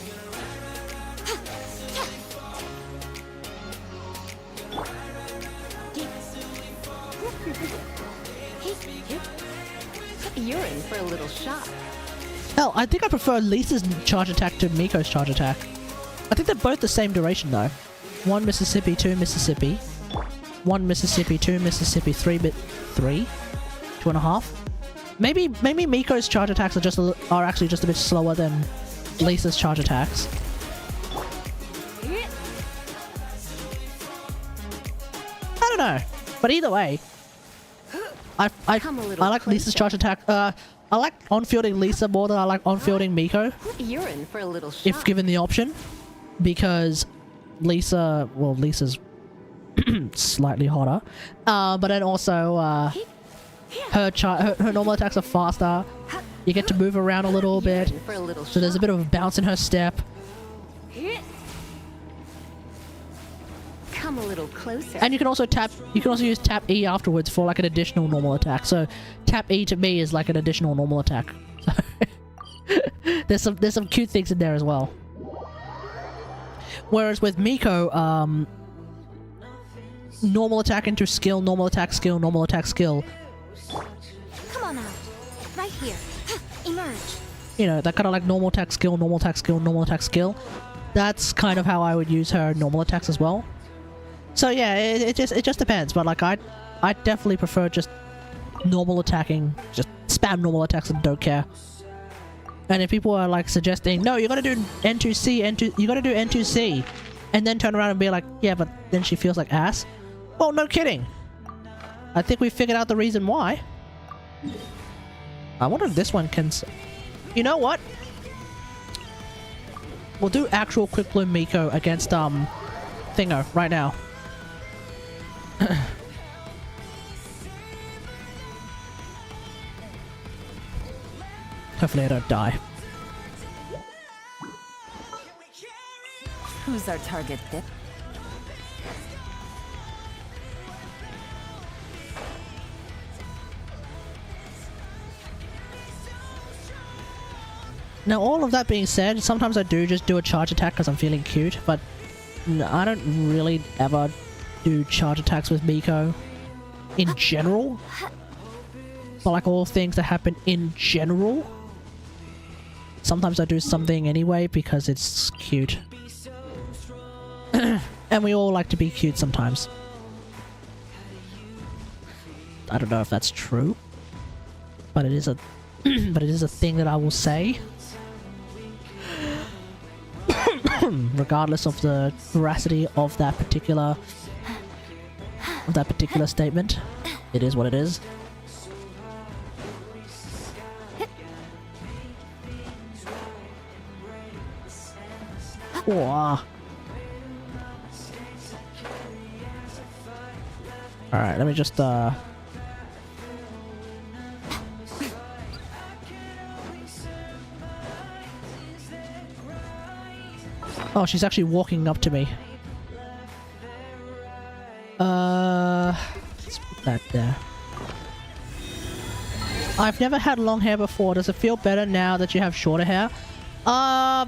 You're in for a little shock. Hell, I think I prefer Lisa's charge attack to Miko's charge attack. I think they're both the same duration though. 1 Mississippi, 2 Mississippi. 1 Mississippi, 2 Mississippi, 3 2.5. Maybe Miko's charge attacks are actually just a bit slower than Lisa's charge attacks. I don't know. But either way, Come a I little like Lisa's closer. charge attack. I like on-fielding Lisa more than I like on-fielding Miko, You're in for a little shock. if given the option, because Lisa's slightly hotter, but then also her normal attacks are faster. You get to move around a little You're bit, in for a little so there's a bit of a bounce in her step. Come a little closer. And you can also use tap E afterwards for like an additional normal attack. So tap E to me is like an additional normal attack. So there's some cute things in there as well. Whereas with Miko, normal attack into skill, normal attack skill, normal attack skill. Come on out. Right here. Emerge. You know, that kind of like normal attack skill, normal attack skill, normal attack skill. That's kind of how I would use her normal attacks as well. So yeah, it just depends. But like I definitely prefer just normal attacking, just spam normal attacks and don't care. And if people are like suggesting, no, you gotta do N2C, you gotta do N2C, and then turn around and be like, yeah, but then she feels like ass. Well, no kidding. I think we figured out the reason why. I wonder if this one can... You know what? We'll do actual Quick Bloom Miko against, Thingo right now. Hopefully I don't die. Who's our target, Dip? Now, all of that being said, sometimes I do just do a charge attack because I'm feeling cute, but I don't really ever do charge attacks with Miko in general. But like all things that happen in general, sometimes I do something anyway because it's cute. And we all like to be cute sometimes. I don't know if that's true, but it is a but it is a thing that I will say. Regardless of the veracity of that particular statement, it is what it is. Whoa. Alright, let me just Oh, she's actually walking up to me. Let's put that there. I've never had long hair before. Does it feel better now that you have shorter hair? I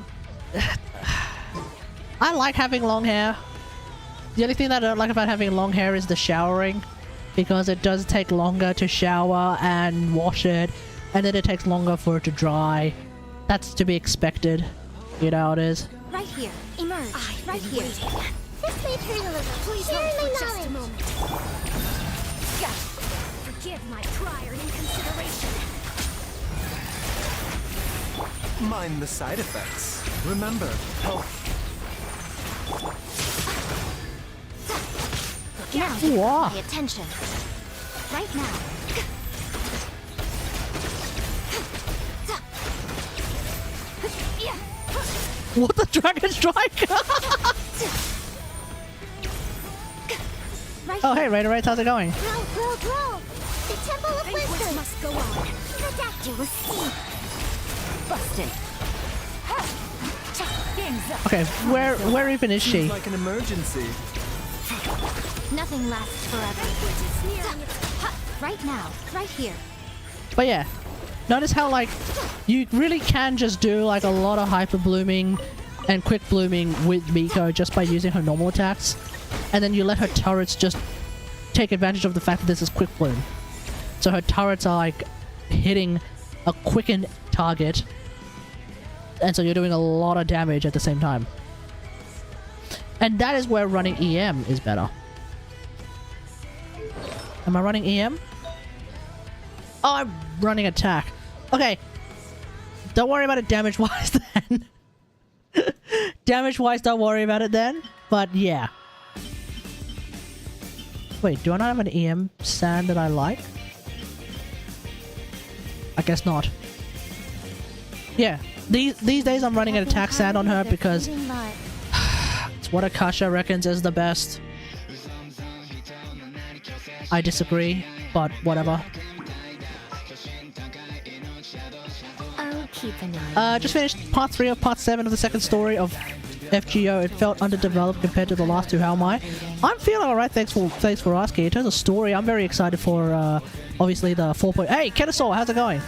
like having long hair. The only thing that I don't like about having long hair is the showering, because it does take longer to shower and wash it, and then it takes longer for it to dry. That's to be expected. You know how it is. Right here. Emerge. Right here. This may hurt a little. Please hold for just a moment. Forgive my prior inconsideration. Mind the side effects. Remember, health. Now, Wow. pay attention. Right now. What the Dragon Strike? Right Oh, hey, Raider, how's it going? Grow, grow, grow. The Temple of Wisdom must go on. Ridiculous. Busted. Game's up. Okay, where even is she? Seems like an emergency. Nothing lasts forever. Right now. Right here. But yeah, notice how like you really can just do like a lot of hyper blooming and quick blooming with Miko just by using her normal attacks, and then you let her turrets just take advantage of the fact that this is quick bloom. So her turrets are like hitting a quickened target, and so you're doing a lot of damage at the same time. And that is where running EM is better. Am I running EM? Oh, I'm running attack. Okay. Don't worry about it damage-wise then. Damage-wise, don't worry about it then. But yeah. Wait, do I not have an EM sand that I like? guess not. Yeah, these days I'm running an attack sand on her because it's what Akasha reckons is the best. I disagree, but whatever. I'll keep an eye. Just finished part 3 of part 7 of the second story of FGO. It felt underdeveloped compared to the last two. How am I? I'm feeling alright, thanks for asking. In terms of story, I'm very excited for obviously the 4. Hey, Kennesaw, how's it going?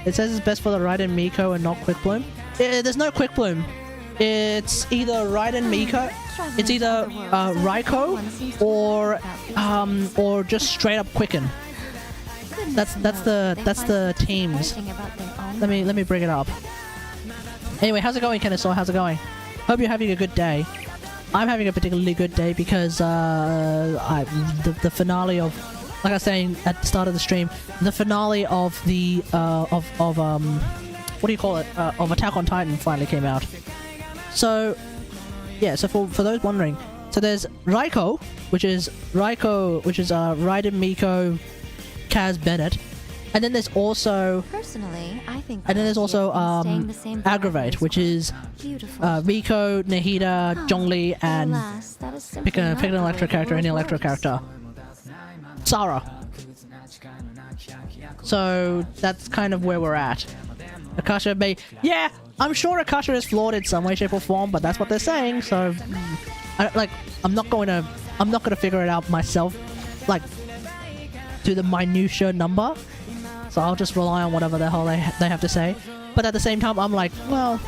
It says it's best for the Raiden Miko and not Quick Bloom. There's no Quick Bloom. It's either Raiden Miko, it's either Raiko or just straight up Quicken. That's the teams. Let me bring it up. Anyway, how's it going, Kennesaw? How's it going? Hope you're having a good day. I'm having a particularly good day because the finale of, like I was saying at the start of the stream, the finale of the what do you call it? Of Attack on Titan finally came out. So yeah, so for those wondering, so there's Raiko, which is Raiden Miko, Kaz Bennett, and then there's also Personally, I think. and then there's also Aggravate, which is Miko, Nahida, Zhongli, and pick an electro character, any electro character. Sarah. So that's kind of where we're at. Akasha may, yeah, I'm sure Akasha is flawed in some way, shape, or form, but that's what they're saying. So, I'm not going to figure it out myself, like to the minutia number. So I'll just rely on whatever the hell they have to say. But at the same time, I'm like, well,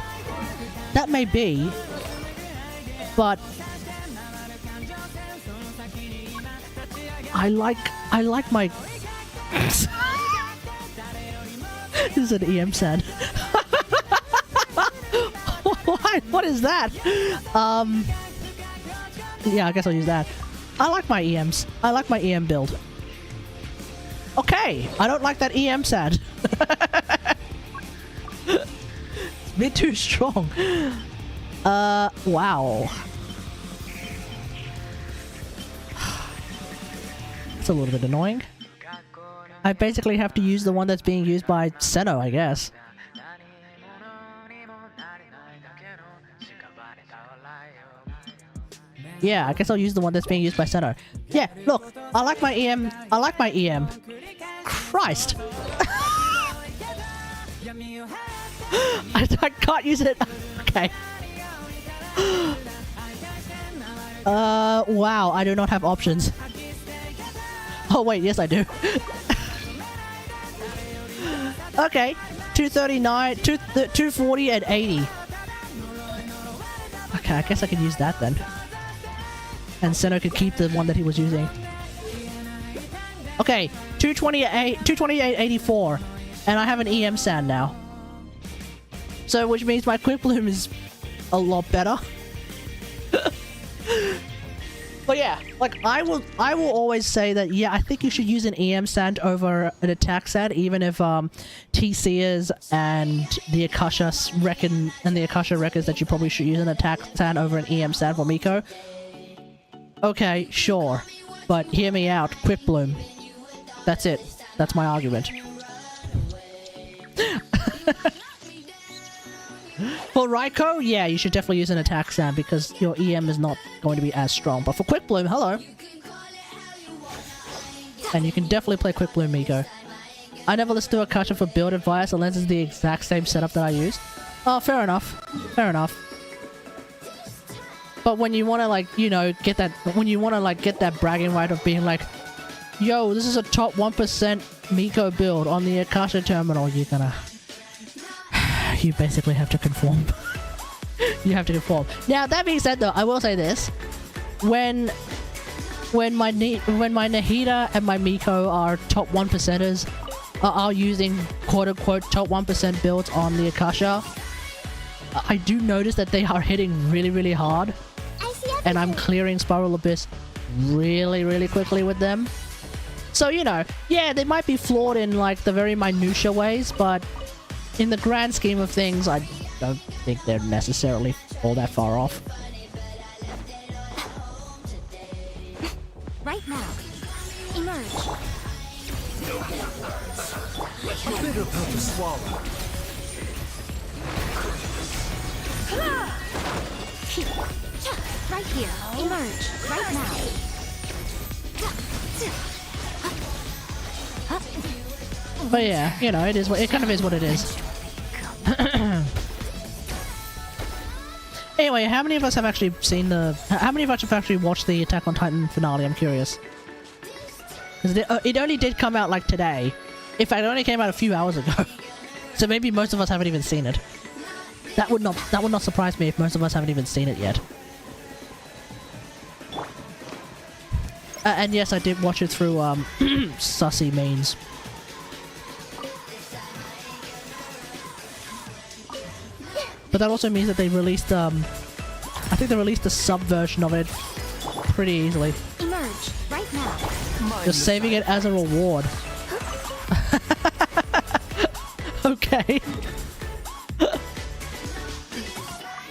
that may be, but I like my. This is an EM sound. What is that? Yeah, I guess I'll use that. I like my EMs. I like my EM build. Okay, I don't like that EM sound. It's a bit too strong. Wow. It's a little bit annoying. I basically have to use the one that's being used by Seno, I guess. Yeah, I guess I'll use the one that's being used by Seno. Yeah, look, I like my EM. I like my EM. Christ. I can't use it. Okay. Wow, I do not have options. Oh wait, yes I do. Okay, 239, 240 and 80. Okay, I guess I could use that then. And Seno could keep the one that he was using. Okay, 228.84, and I have an EM sand now. So, which means my Quick Bloom is a lot better. But yeah, like I will always say that yeah, I think you should use an EM sand over an attack sand, even if TCers and the Akasha reckons that you probably should use an attack sand over an EM sand for Miko. Okay, sure, but hear me out. Quick Bloom. That's it. That's my argument. For Raiko, yeah, you should definitely use an attack sand because your EM is not going to be as strong. But for Quick Bloom, hello. And you can definitely play Quick Bloom Miko. I never listen to Akasha for build advice unless it's the exact same setup that I use. Oh, fair enough. Fair enough. But when you want to, like, you know, get that bragging right of being like, yo, this is a top 1% Miko build on the Akasha terminal, you basically have to conform. You have to conform. Now, that being said, though, I will say this: when my Nahida and my Miko are top 1%ers, are using quote-unquote top 1% builds on the Akasha, I do notice that they are hitting really, really hard, and I'm clearing Spiral Abyss really, really quickly with them. So, you know, yeah, they might be flawed in, like, the very minutia ways, but in the grand scheme of things, I don't think they're necessarily all that far off. Right now. Emerge. Bitter pill to swallow. Right here. Emerge. Right now. But yeah, you know, it is. It kind of is what it is. Anyway, how many of us have actually seen the? How many of us have actually watched the Attack on Titan finale? I'm curious. Because it only did come out like today. In fact, it only came out a few hours ago. So maybe most of us haven't even seen it. That would not surprise me if most of us haven't even seen it yet. And yes, I did watch it through sussy means. But that also means that they released I think they released a sub version of it pretty easily. Emerge right now. Just saving it as a reward. Okay.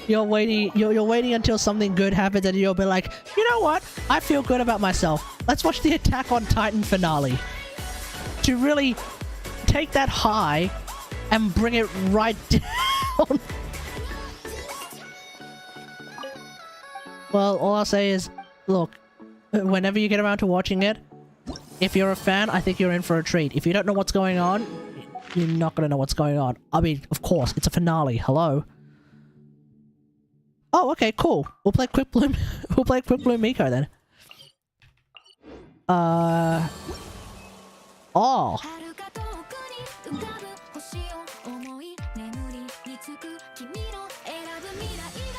You're waiting until something good happens and you'll be like, you know what? I feel good about myself. Let's watch the Attack on Titan finale. To really take that high and bring it right down. Well, all I'll say is, look, whenever you get around to watching it, if you're a fan, I think you're in for a treat. If you don't know what's going on, you're not gonna know what's going on. I mean, of course, it's a finale. Hello. Oh, okay, cool. We'll play Quick Bloom. We'll play Quick Bloom Miko then. Oh.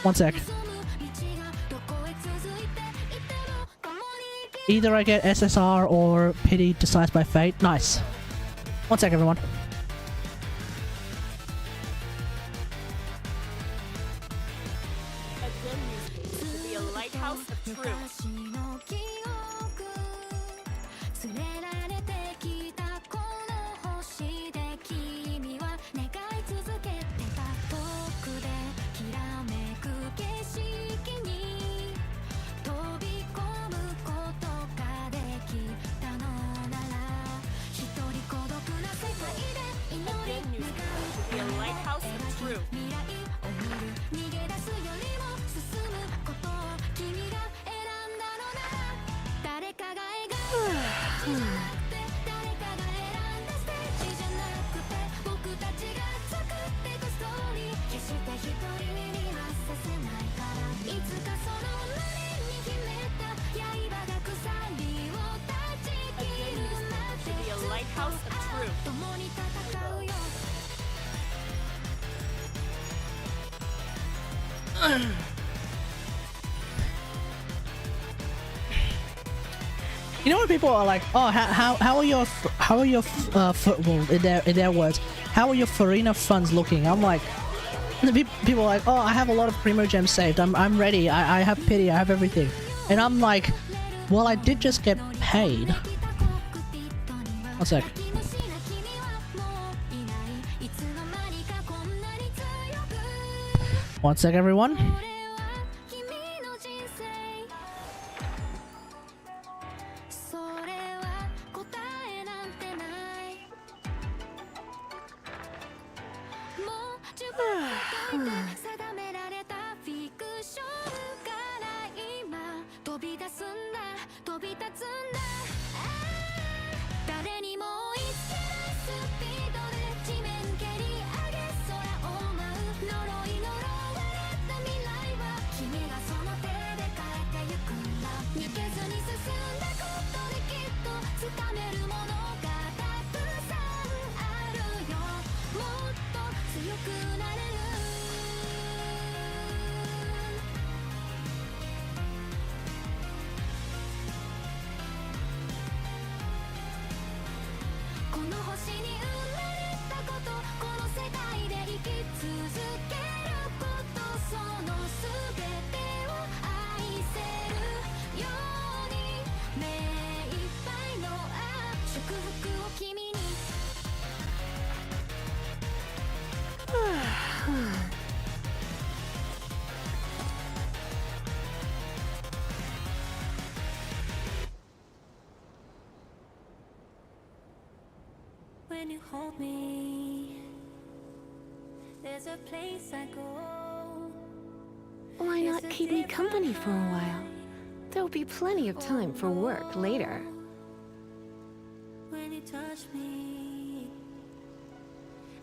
One sec. Either I get SSR or Pity Decides by Fate. Nice. One sec, everyone. You know when people are like, oh, how are your well, in their words, how are your Furina funds looking? I'm like, people are like, oh, I have a lot of Primo Gems saved. I'm ready. I have Pity. I have everything. And I'm like, well, I did just get paid. One sec. One sec, everyone. When you hold me, there's a place I go. Why not keep me company for a while? There'll be plenty of time for work later. When you touch me,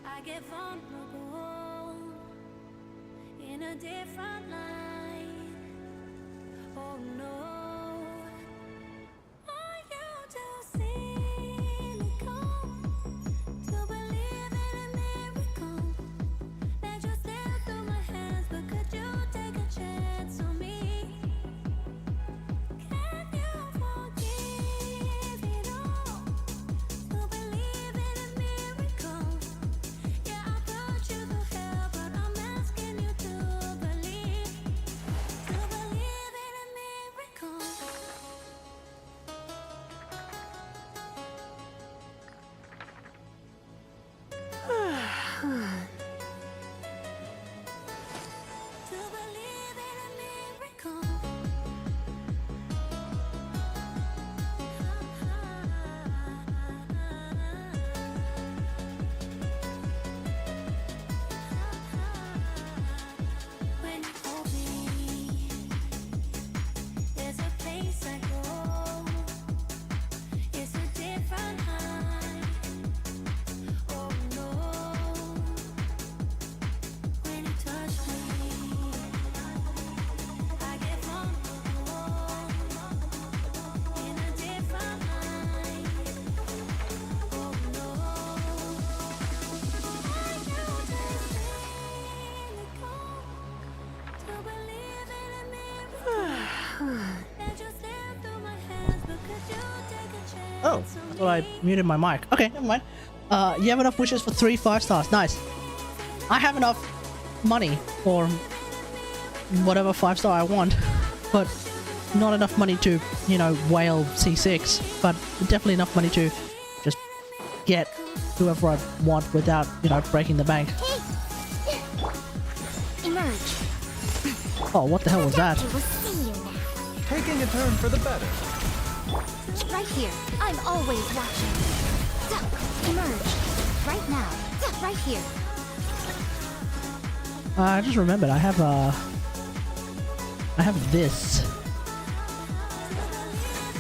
I get vulnerable in a different light. Oh no. Are you too cynical to believe in a miracle that just slipped through my hands? But could you take a chance on me? Can you forgive it all? To believe in a miracle. Yeah, I put you through hell, but I'm asking you to believe in a miracle. To believe in a miracle. When you hold me, there's a place I go. It's a different high. Oh no. When you touch me, I get vulnerable in a different light. Oh no. Are you just cynical to believe in a miracle that just slipped through my hands? But could you take a chance? Oh, I thought I muted my mic. Okay, never mind. You have enough wishes for 3 5-stars. Nice. I have enough money for whatever 5-star I want, but not enough money to, you know, whale C6, but definitely enough money to just get whoever I want without, you know, breaking the bank. Hey! Emerge. Oh, what the hell was that? We will see you now. Taking a turn for the better. Right here. I'm always watching. Emerge. Right now. Right here. I just remembered I have this.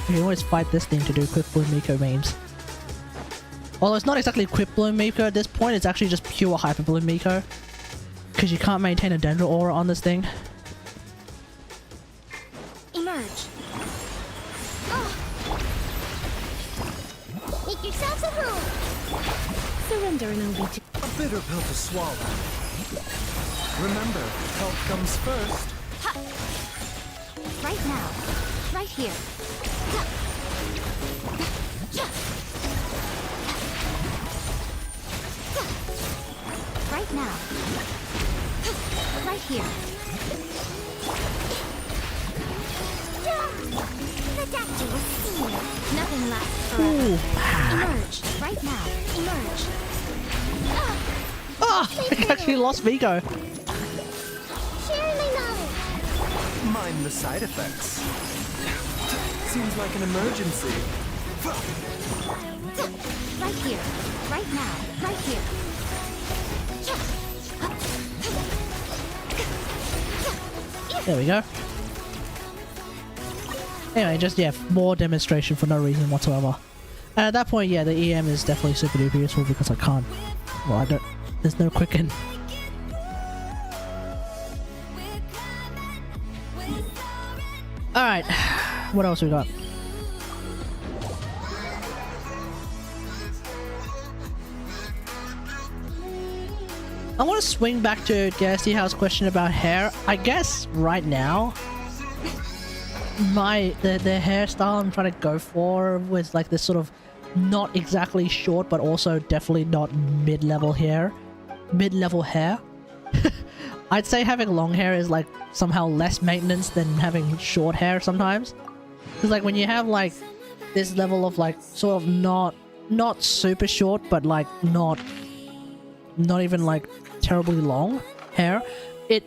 You can always fight this thing to do Quick Bloom Miko memes. Although it's not exactly Quick Bloom Miko at this point, it's actually just pure Hyper Bloom Miko. Because you can't maintain a Dendro Aura on this thing. Emerge. Oh. Make yourselves at home. Surrender and I'll be A bitter pill to swallow. Remember, health comes first. right now. Right here. Right now. Right here. Kategari will see you. Nothing lasts forever. Emerge. Right now. Emerge. Ah! I actually lost Miko. Share my knowledge. Mind the side effects. Seems like an emergency. Right here. Right now. Right here. There we go. Anyway, just, yeah, more demonstration for no reason whatsoever. And at that point, yeah, the EM is definitely super duper useful because I can't... Well, I don't... There's no quicken. Alright, what else we got? I want to swing back to Gassy House question about hair. I guess right now, the hairstyle I'm trying to go for was like this sort of not exactly short, but also definitely not mid-level hair. Mid-level hair. I'd say having long hair is like somehow less maintenance than having short hair sometimes. Because like when you have like this level of like sort of not super short, but like not even like terribly long hair, it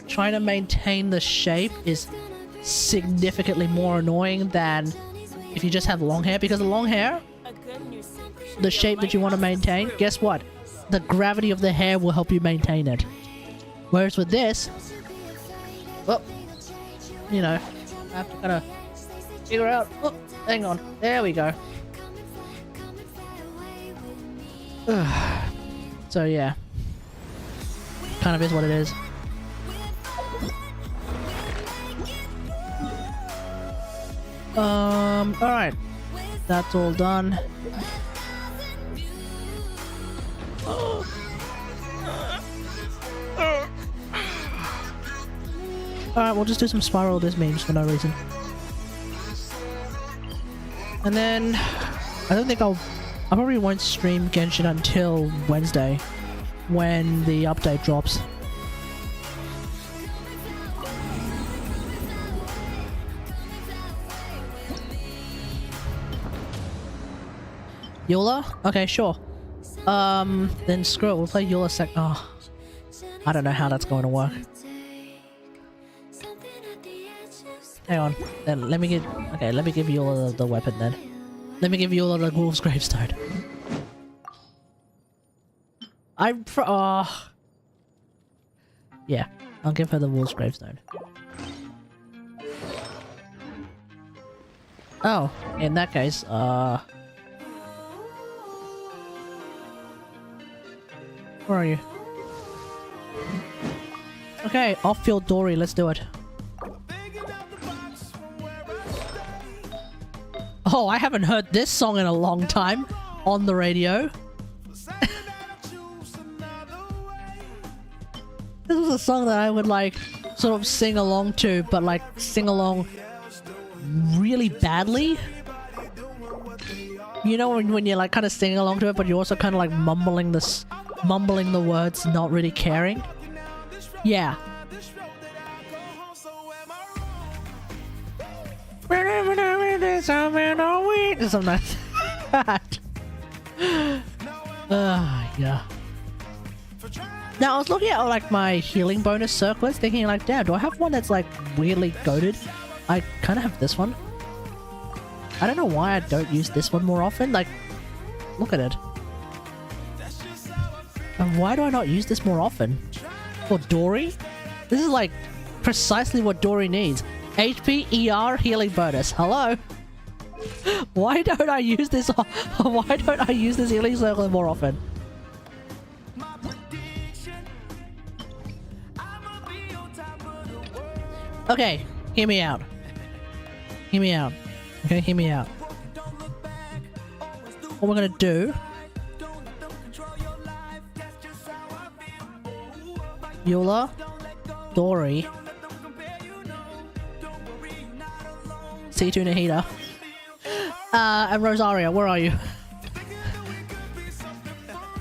trying to maintain the shape is significantly more annoying than if you just have long hair, because the long hair the shape that you want to maintain, guess what? The gravity of the hair will help you maintain it. Whereas with this, well, you know, I have to kind of figure out. Oh, hang on. There we go. So yeah, kind of is what it is. Alright. That's all done. Alright, we'll just do some Spiral Abyss memes for no reason. And then I don't think I probably won't stream Genshin until Wednesday when the update drops. Eula? Okay, sure. Then screw it, we'll play Eula Oh, I don't know how that's going to work. Hang on. Then let me give Eula the weapon then. Let me give Eula the Wolf's Gravestone. Yeah, I'll give her the Wolf's Gravestone. Oh, in that case, where are you? Okay, off-field Dory, let's do it. Oh, I haven't heard this song in a long time on the radio. This was a song that I would like sort of sing along to, but like sing along really badly. You know when you're like kind of singing along to it, but you're also kind of like mumbling the words, not really caring. Yeah. Something like that. Yeah. Now I was looking at like my healing bonus circlets, thinking like, damn, do I have one that's like weirdly goated? I kind of have this one. I don't know why I don't use this one more often. Like, look at it. And why do I not use this more often? For Dory? This is like precisely what Dory needs. HP, ER, healing bonus. Hello? Why don't I use this? Why don't I use this healing circle more often? Okay, hear me out. Hear me out. Okay, hear me out. What we're gonna do... Eula, Dory, C2 Nahida, and Rosaria, where are you?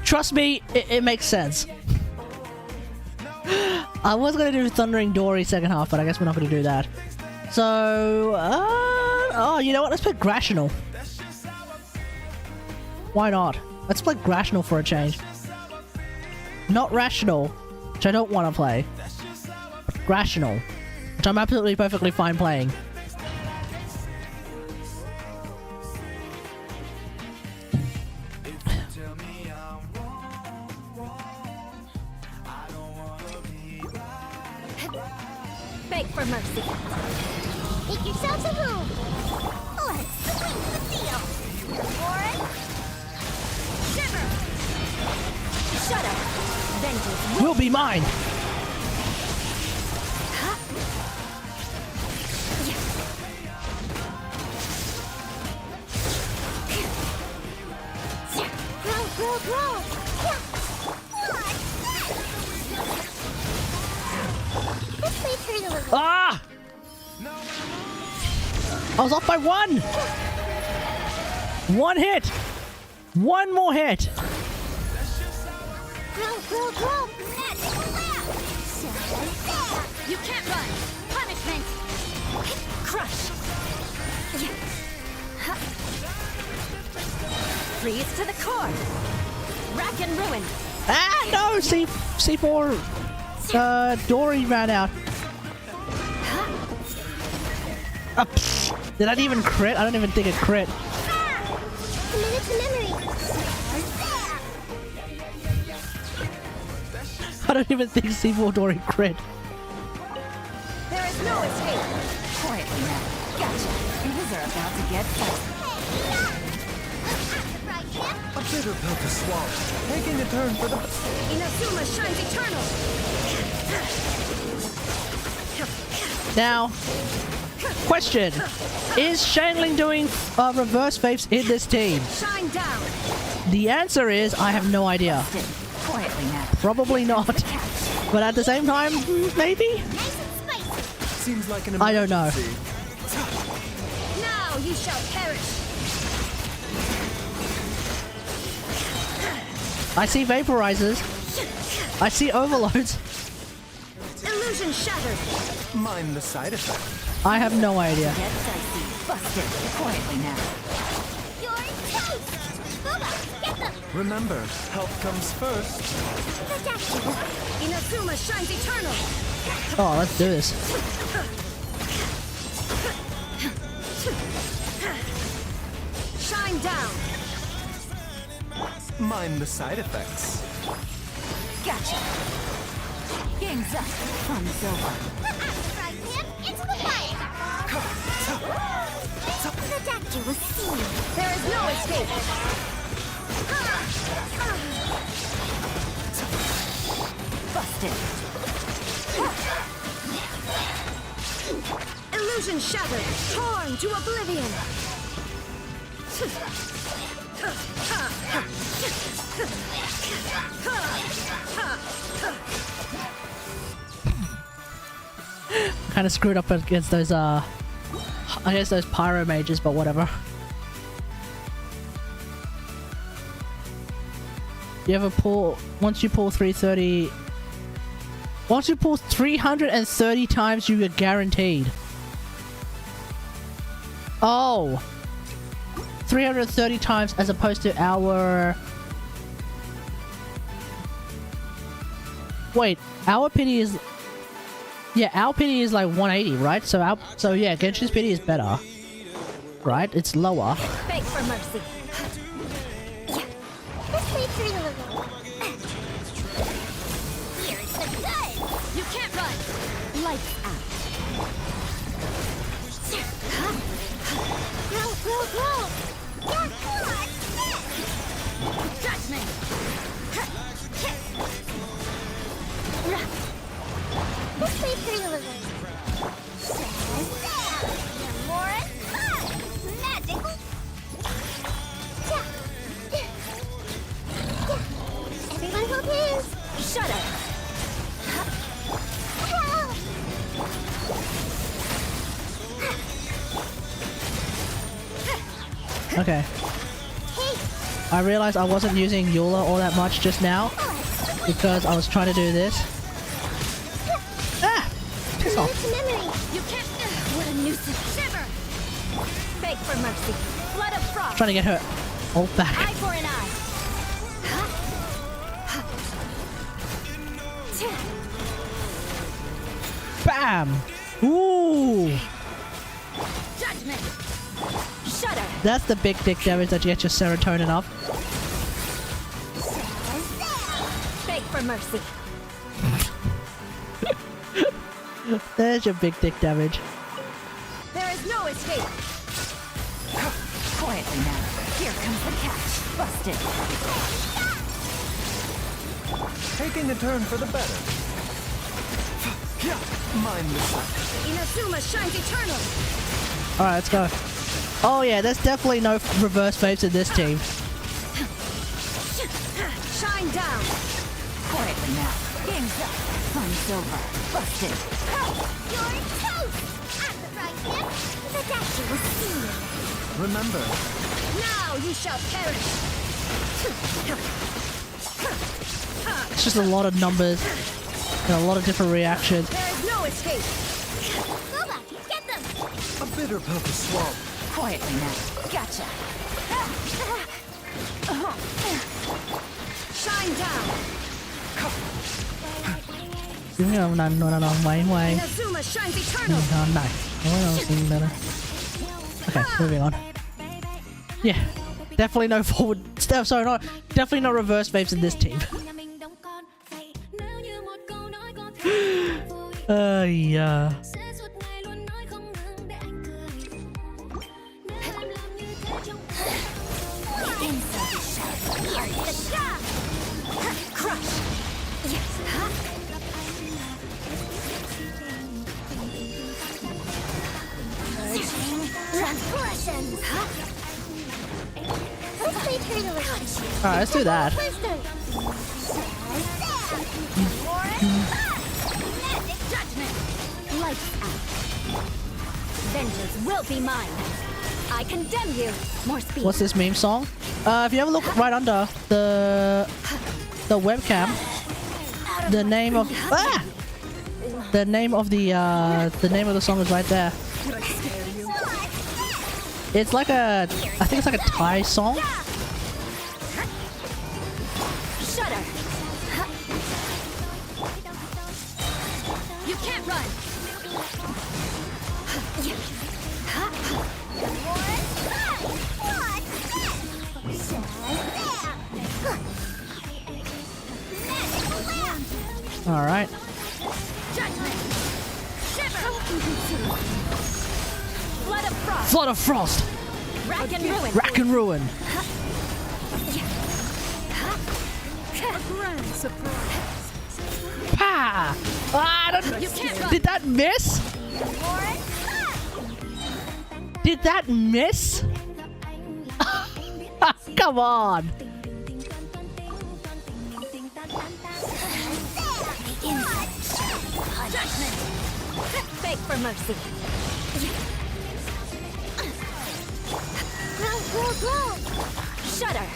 Trust me, it makes sense. I was gonna do Thundering Dory second half, but I guess we're not gonna do that. So, oh, you know what? Let's play Grassional. Why not? Let's play Grassional for a change. Not Rational, which I don't want to play. But Grassional, which I'm absolutely perfectly fine playing. Beg for mercy. Make yourselves a room. Let's sweeten the deal. Mora, shiver. Shut up. Vengeance Will be mine. Grow. This way turn a little. Ah! I was off by one! One hit! One more hit! Grow. Magical lap. You can't run. Punishment. Crush. Freeze to the core. Rack and ruin. Ah, no! C4... Dory ran out. Did that even crit? I don't even think it crit. Committed to memory. I don't even think C4 already crit. There is no escape. Quietly now. Gotcha. Things are about to get fun. A bitter pill to swallow. Taking a turn for the... Inazuma shines eternal. Now, question. Is Shanling doing reverse faiths in this team? Shine down. The answer is I have no idea. Quietly now. Probably not. But at the same time, maybe? Seems like an I don't know. emergency. Now you shall perish. I see vaporizers. I see overloads. Illusion shattered. Mind the side effect. I have no idea. Get dicey. Busted. Quietly now. You're toast. Booba, get them. Remember, health comes first. Inazuma shines eternal. Oh, let's do this. Shine down. Mind the side effects. Gotcha. Game's up. Fun's over. Right hand into the fire. The doctor was seen. There is no escape. Busted. Illusion shattered. Torn to oblivion. Kind of screwed up against those I guess those pyro mages, but whatever. You ever pull once you pull 330 once you pull 330 times you get guaranteed. Oh, 330 times as opposed to our... Wait, our pity is... Yeah, our pity is like 180, right? So yeah, Genshin's pity is better. Right? It's lower. Beg for mercy. This way through the living. Here's the good. You can't run. Lights out. Grow, grow, grow. You're good. Judgment. This way through the living. Mora, magical. Everyone hold hands. Shut up. Okay. I realized I wasn't using Eula all that much just now because I was trying to do this. Ah! Piss off. Memory. You can't. What a nuisance. Shiver. Beg for mercy. Blood of frost. Trying to get her ult back. Eye for an eye. Bam! Ooh! Judgment. Shudder. That's the big dick damage that you get your serotonin off. Beg for mercy. There's your big dick damage. There is no escape. Quietly now. Here comes the catch. Busted. Taking a turn for the better. Mind the side. Inazuma shines eternal. Alright, let's go. Oh yeah, there's definitely no reverse faiths in this team. Shine down. Quietly now. Game's up. Fun's over. Busted. You're toast. At the right hand, the doctor was seen. Remember, Now you shall perish. It's just a lot of numbers and a lot of different reactions. There is no escape. Booba, get them. a bitter pill to swallow. Quietly now. Gotcha. Shine down. Inazuma shines eternal. Okay, moving on. Yeah, Definitely no forward step. Sorry, not definitely no reverse waves in this team. Yeah. Alright, let's do that. Vengeance will be mine. I condemn you. More speed. What's this meme song? If you ever look right under the webcam, the name of the name of the song is right there. It's like I think it's like a Thai song. Shudder. You can't run. All right. Flood of frost. Rack and ruin. Rack and ruin. Pa! You can't run. Did that miss? Did that miss? Come on. Beg for mercy. Shudder.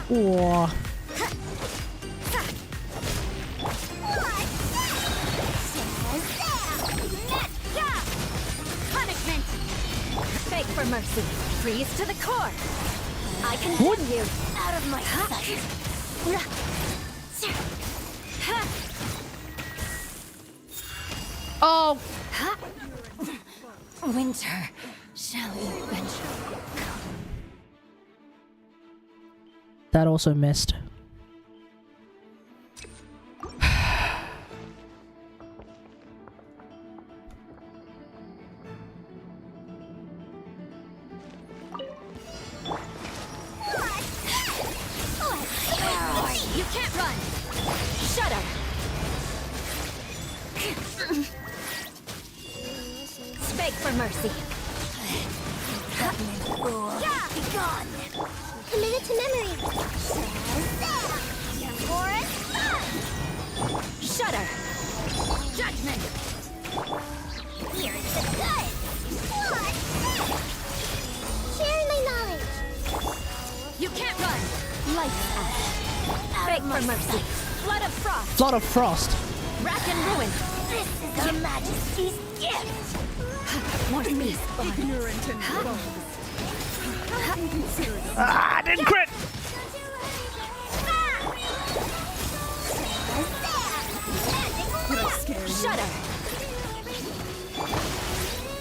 Whoa. Punishment. Beg for mercy. Freeze to the core. I condemn you. Out of my sight. Oh. Winter, shall we venture? That also missed. You can't run. Shudder. Beg for mercy. Be gone. Committed to memory. Shudder. Judgment. Here's the good. Share my knowledge. You can't run. Life ash. Beg for mercy. Flood of frost. Flood of frost. Rack and ruin. This is Her Majesty's gift. More speed. Ignorant and I didn't crit. Shudder.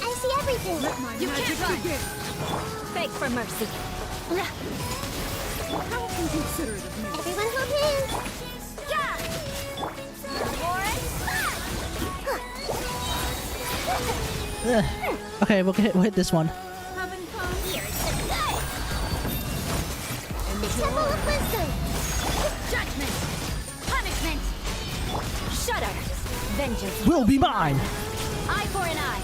I see everything. You can't run. Beg for mercy. How inconsiderate of me. Everyone hold hands. Okay, we'll hit this one. Having fun. Here's the good. Temple of wisdom. Judgment. Punishment. Shudder. Vengeance Will be mine. Eye for an eye.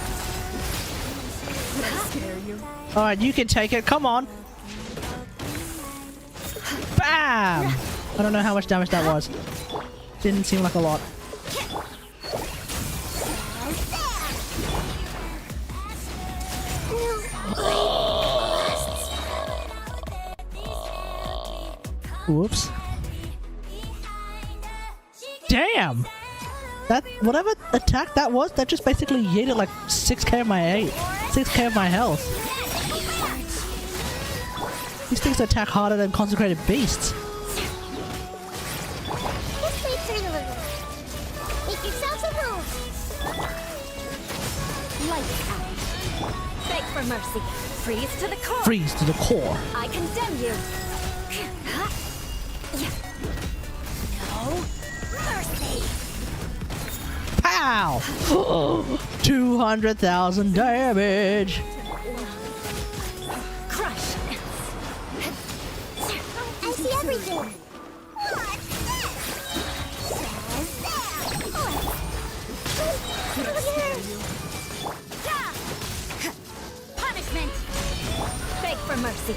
Did I scare you? All right, you can take it. Come on. Bam! I don't know how much damage that was. Didn't seem like a lot. Whoops. Damn! That, whatever attack that was, that just basically yeeted like 6k of my 6k of my health. These things attack harder than consecrated beasts. Make yourselves at home. Lights out. Beg for mercy. Freeze to the core. Freeze to the core. I condemn you. No mercy. Pow! 200,000 damage. Crush. I see everything. Punishment. Beg for mercy.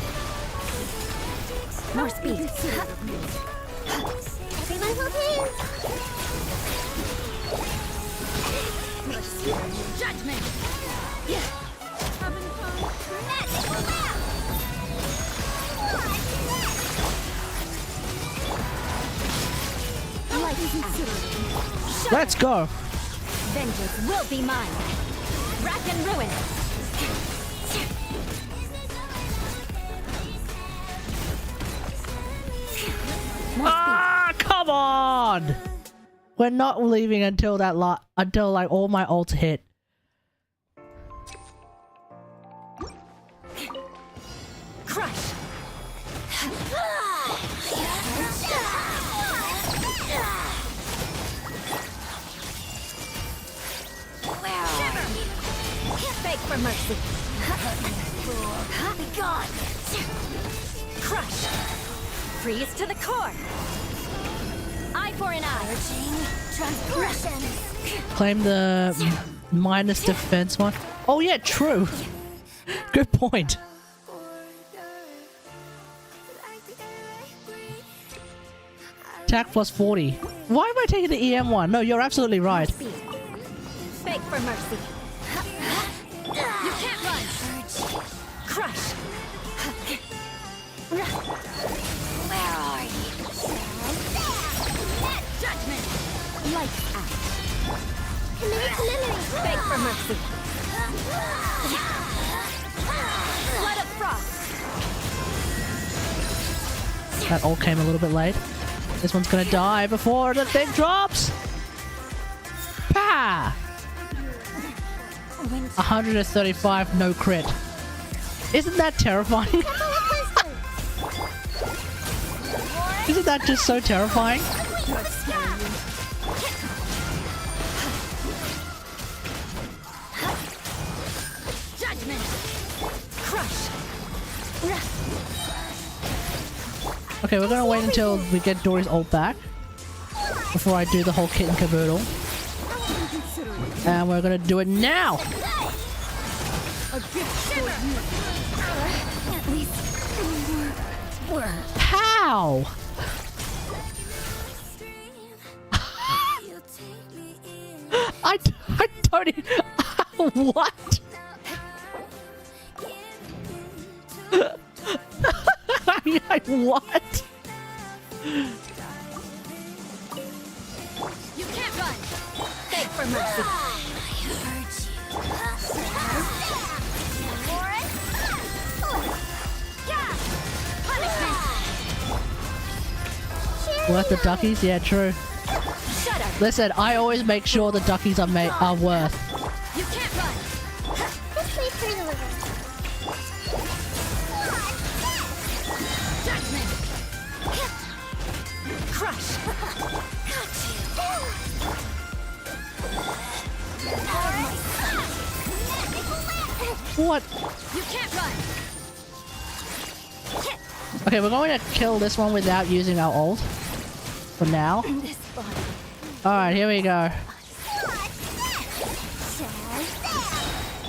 More speed. Everyone hold hands. Judgment. Magical laugh. Lights out. Let's go. Vengeance will be mine. Rack and ruin. Ah, come on! We're not leaving until that until like all my ults hit. Crush. Beg for mercy. Be gone. Crush. Freeze to the core. Eye for an eye. Transgression. Claim the minus defense one. Oh yeah, true. Good point. Attack plus 40. Why am I taking the EM one? No, you're absolutely right. Beg for mercy. You can't run. Crush. Where are you? Judgment. Lights out. Committed to memory. Beg for mercy. Flood of frost. That all came a little bit late. This one's gonna die before the thing drops. Pa! 135, no crit. Isn't that terrifying? Isn't that just so terrifying? Judgment. Crush. Okay, we're gonna wait until we get Dory's ult back before I do the whole kit and caboodle. And we're gonna do it now! At least How? I don't even... What? What? you can't run. Beg for mercy. Worth the duckies? Yeah, true. Shut up. Listen, I always make sure the duckies are worth. You can't run. Just wait for the liver. Judgment. Crush. What? You can't run. Okay, we're going to kill this one without using our ult. For now. Alright, here we go.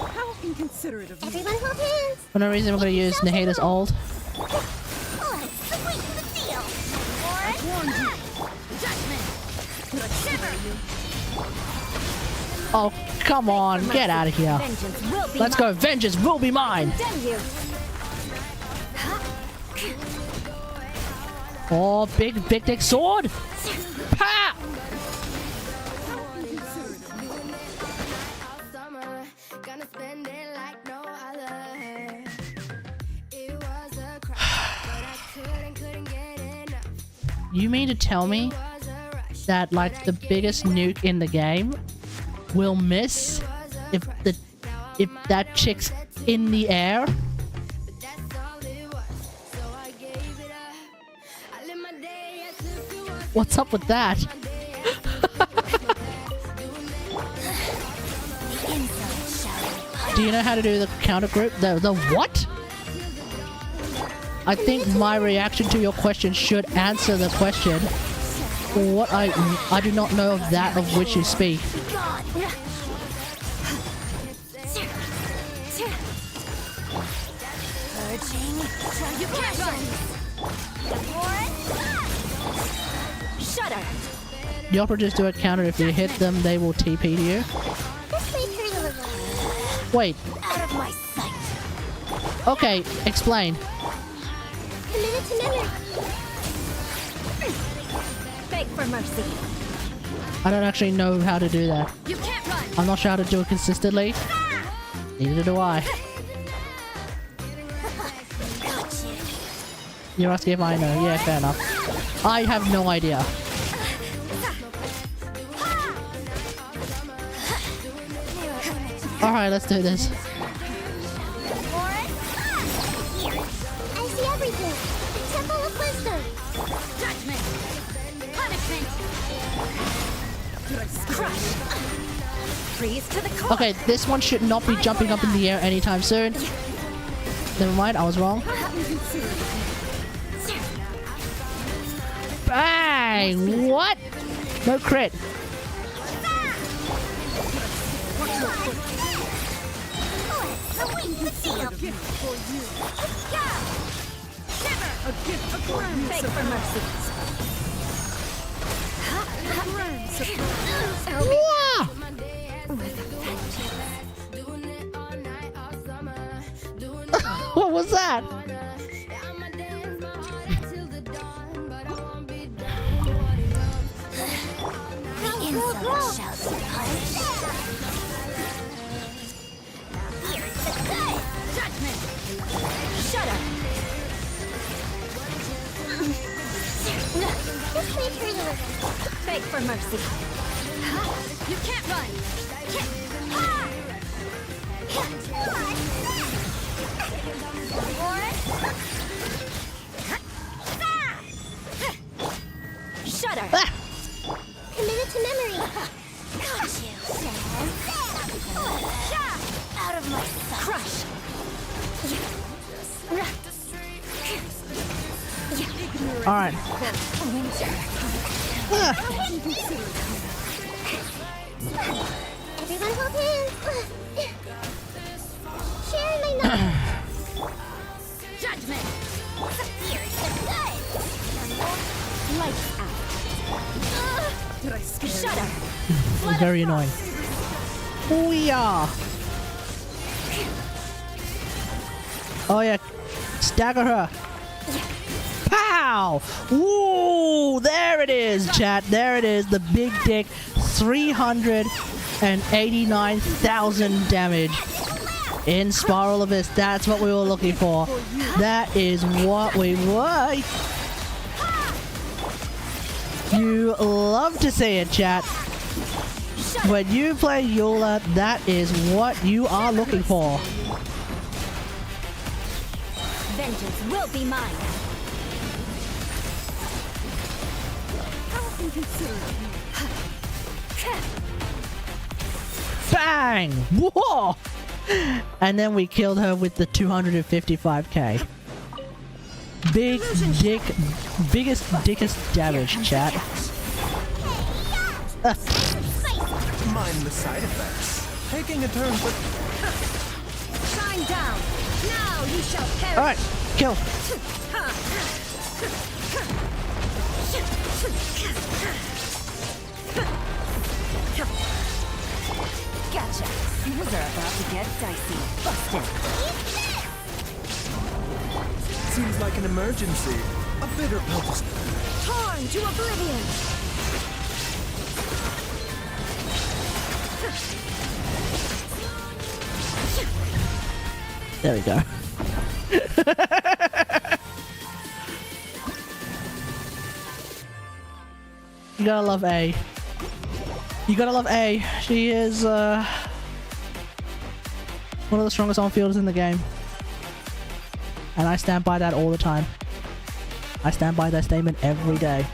How inconsiderate of you. Everyone hold hands. For no reason, we're going to use Nahida's ult. Let's sweeten the deal. Oh, come on, get out of here. Vengeance will be Let's mine. go, vengeance will be mine. Condemn you. Oh, big dick sword. Pa! You mean to tell me that like the biggest nuke in the game will miss if the if that chick's in the air. What's up with that? Do you know how to do the counter group? The what? I think my reaction to your question should answer the question. What I do not know of that of which you speak. You can't run. Shudder. The operatives do a counter. If you hit them, they will TP to you. This way through the river. Wait. Out of my sight. Okay, explain. Committed to memory. Beg for mercy. I don't actually know how to do that. You can't run. I'm not sure how to do it consistently. Neither do I. You're asking if I know. Yeah, fair enough. I have no idea. Alright, let's do this. I see everything. The Temple of Wisdom. Judgment. Punishment. Crush. Freeze to the core. Okay, this one should not be jumping up in the air anytime soon. Never mind, I was wrong. Bang! What? No crit. Beg for mercy. Wah! What was that? Insult shall be punished. Here's the good. Judgment. Shudder. This way through the river. Beg for mercy. You can't run. Shudder. Ah! Committed to memory. Got you. Out of my sight. Crush. Alright. Ah! Everyone hold hands. Sharing my knowledge. Judgment. Here's the good. Lights out. Shudder. Very annoying. Booyah! Oh yeah, stagger her. Pow! Woo! There it is, chat. There it is. The big dick. 389,000 damage in Spiral Abyss. That's what we were looking for. That is what we were. You love to see it, chat. When you play Eula, that is what you are looking for. Vengeance will be mine. Bang! Whoa! And then we killed her with the 255k. Big dick, dickest damage, chat. Mind the side effects. Taking a turn, but Shine down. Now you shall perish. Alright, kill. Gotcha. Things are about to get dicey. Busted. seems like an emergency. A bitter pill to Torn to oblivion. There we go. You gotta love A. You gotta love A. She is, One of the strongest on-fielders in the game. And I stand by that all the time. I stand by that statement every day.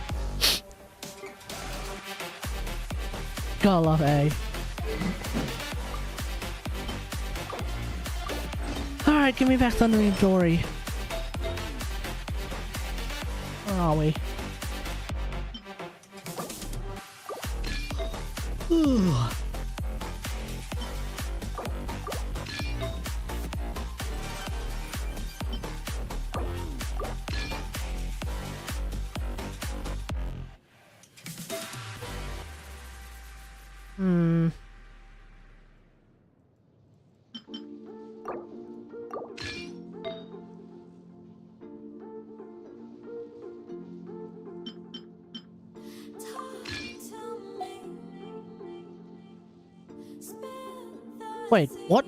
Gotta love A. Alright, give me back Thunder and Glory. Where are we? Ooh. Wait, what?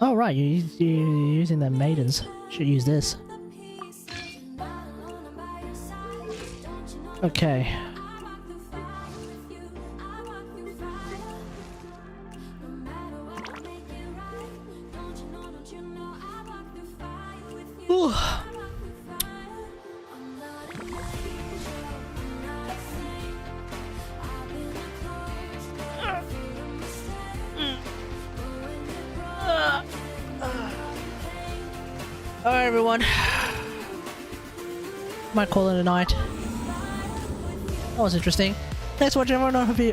Oh right, you're using the maidens. Should use this. Okay. Ooh. Alright everyone, might call it a night. That was interesting. Thanks for watching everyone. I hope you...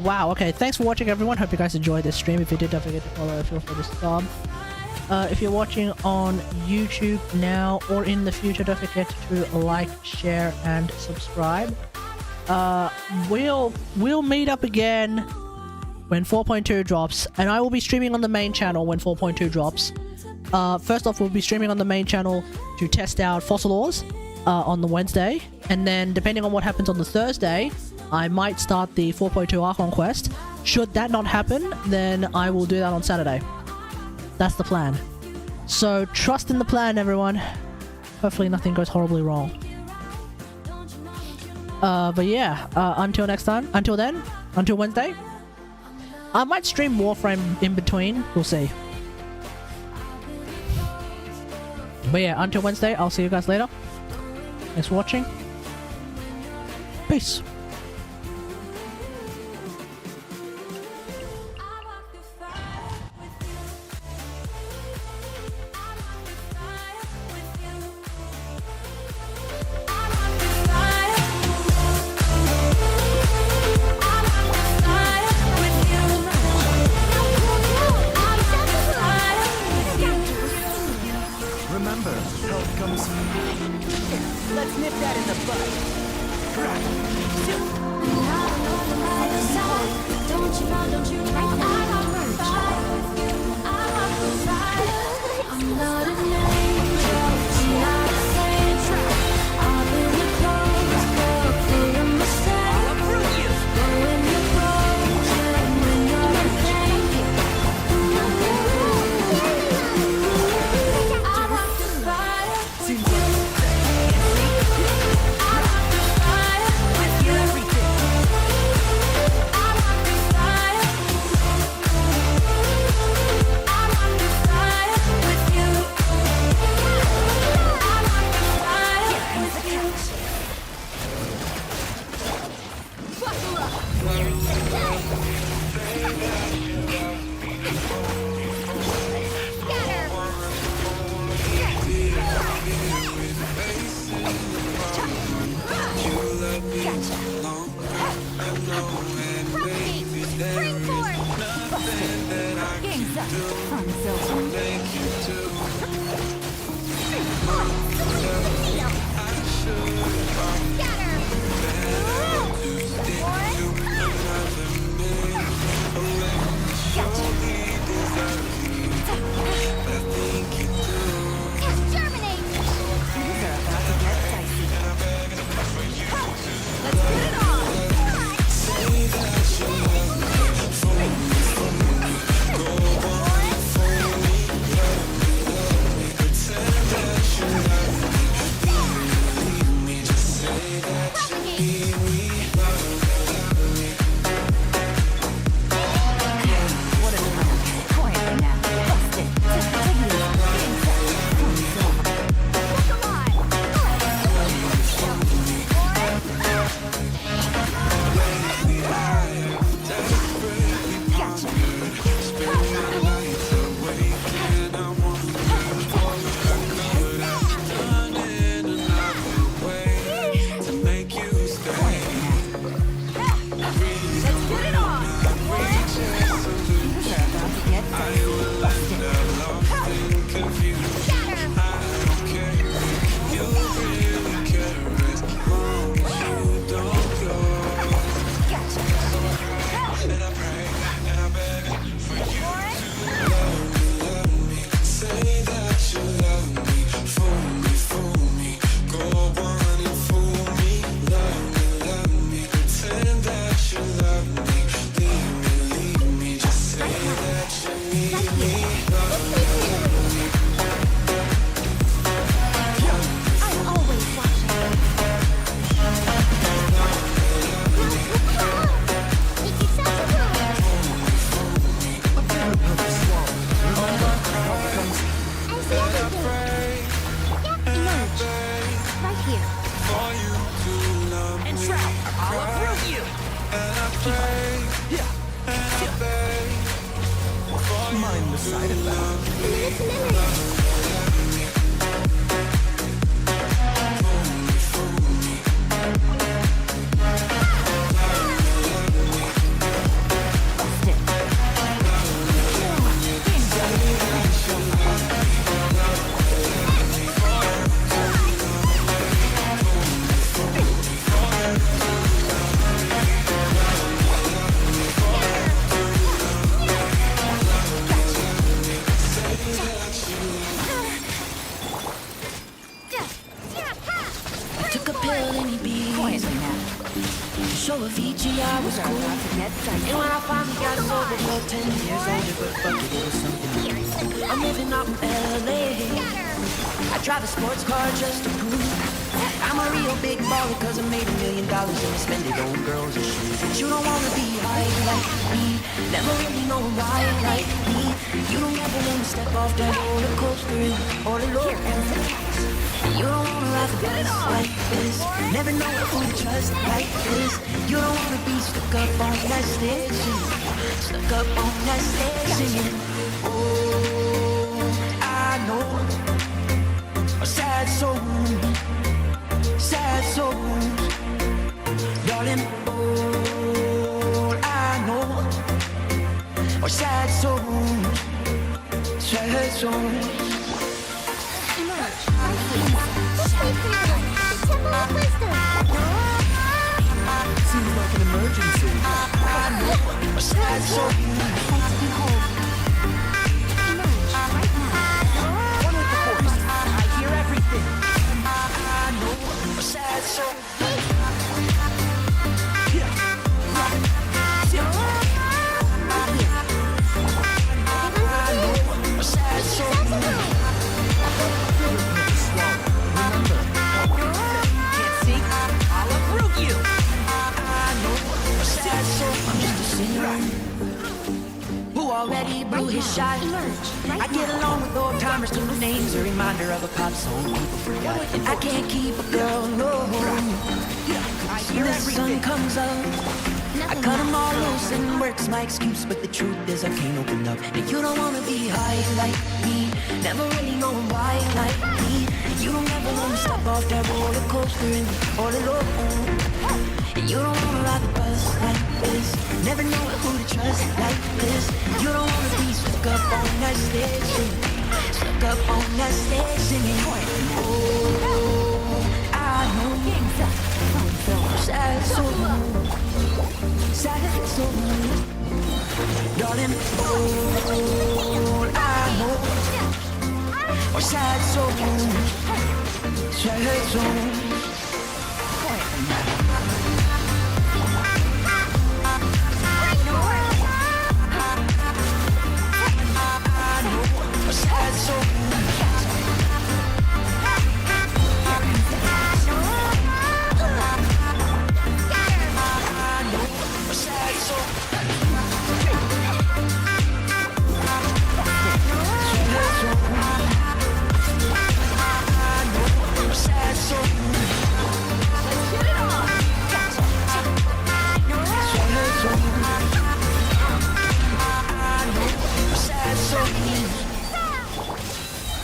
Wow, okay, thanks for watching everyone. Hope you guys enjoyed this stream. If you did, don't forget to follow, feel free to sub. If you're watching on YouTube now or in the future, don't forget to like, share and subscribe. We'll meet up again when 4.2 drops, and I will be streaming on the main channel when 4.2 drops. First off, we'll be streaming on the main channel to test out Fossil Ores on the Wednesday, and then depending on what happens on the Thursday, I might start the 4.2 Archon quest. Should that not happen, then I will do that on Saturday. That's the plan. So trust in the plan, everyone. Hopefully nothing goes horribly wrong. But yeah, until next time, until then, until Wednesday, I might stream Warframe in between, we'll see. But yeah, until Wednesday, I'll see you guys later. Thanks for watching. Peace. Remember, health comes. Let's nip that in the bud. Don't you know, don't you know, I got the fire with you. I got the fire. I'm not an angel, not a saint. I've been a close girl for a mistake. But when you're broken, when you're a thing, I got the fire. Seems like I got the fire with you. I got the fire. pill and he beat. Quietly now. Show of Fiji, I was cool. And when I finally got sober, well, 10 years older, but fuck it, it was something new. I'm living out in LA. I drive a sports car just to prove I'm a real big baller, cause I made $1 million and I spend it on girls and shoes. But you don't wanna be high like me, never really know why like me. You don't ever wanna step off that roller coaster all alone. You don't wanna ride the bus like this, never know who to trust like this. You don't wanna be stuck up on that stage, stuck up on that stage singing. Oh, I know a sad soul, darling. All I know are sad souls, sad souls. Seems like an emergency. I know a sad soul. One with the horse. I hear everything. I know a sad soul. Already blew his shot. I get along with old timers till the name's a reminder of a pop song people forgot. And I can't keep a girl, no. When the sun comes up, I cut them all loose and work's my excuse. But the truth is I can't open up. And you don't wanna be high like me, never really know why like me. You don't ever wanna step off that roller coaster and all alone. And you don't wanna ride the bus like this, never know who to trust like this. You don't wanna be stuck up on that stage, stuck up on that stage singing. Oh, I know sad soul, sad soul, darling. All I know are sad souls, sad souls.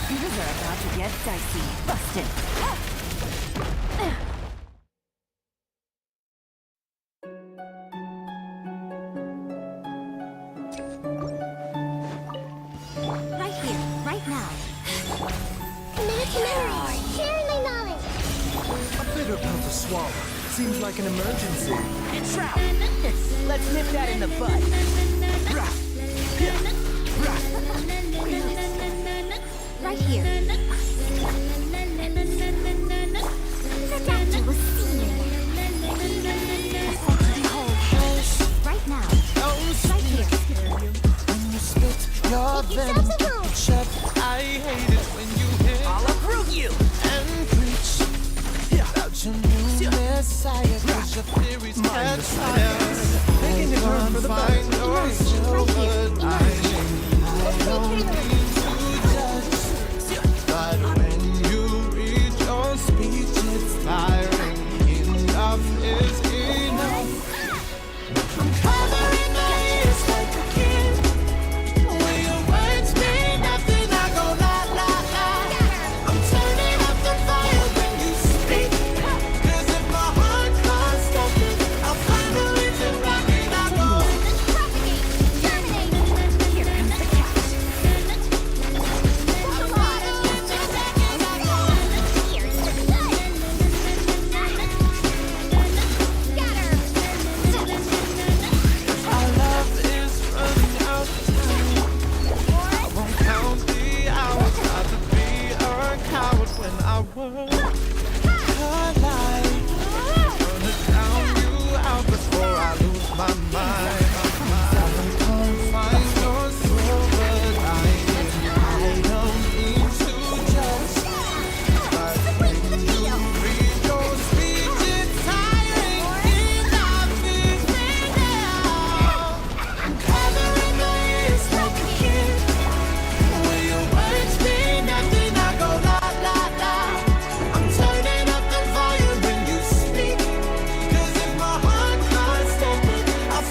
Things are about to get dicey. Busted. Right here, right now. Committed to memory. Sharing my knowledge. A bitter pill to swallow. Seems like an emergency. It's out. Let's nip that in the bud. Right here. The doctor will see you. A sight to behold. Right now. Right here. When you spit your venom, shut. I hate it when you hit. I'll approve you. And preach about your new messiah. 'Cause your theories catch fire. Making it hard for the find yourself, but I don't need to judge. But when you read your speech, it's tiring. Enough is enough. I'm covering my ears like a kid. When your words mean nothing, I go la la la. I'm turning up the fire when you speak. 'Cause if my heart can't stop it, I'll find a reason rock it. I go. Here comes the cat. Our love is running out of time. I won't count the hours. Not to be a coward when our world collide. before I lose my mind.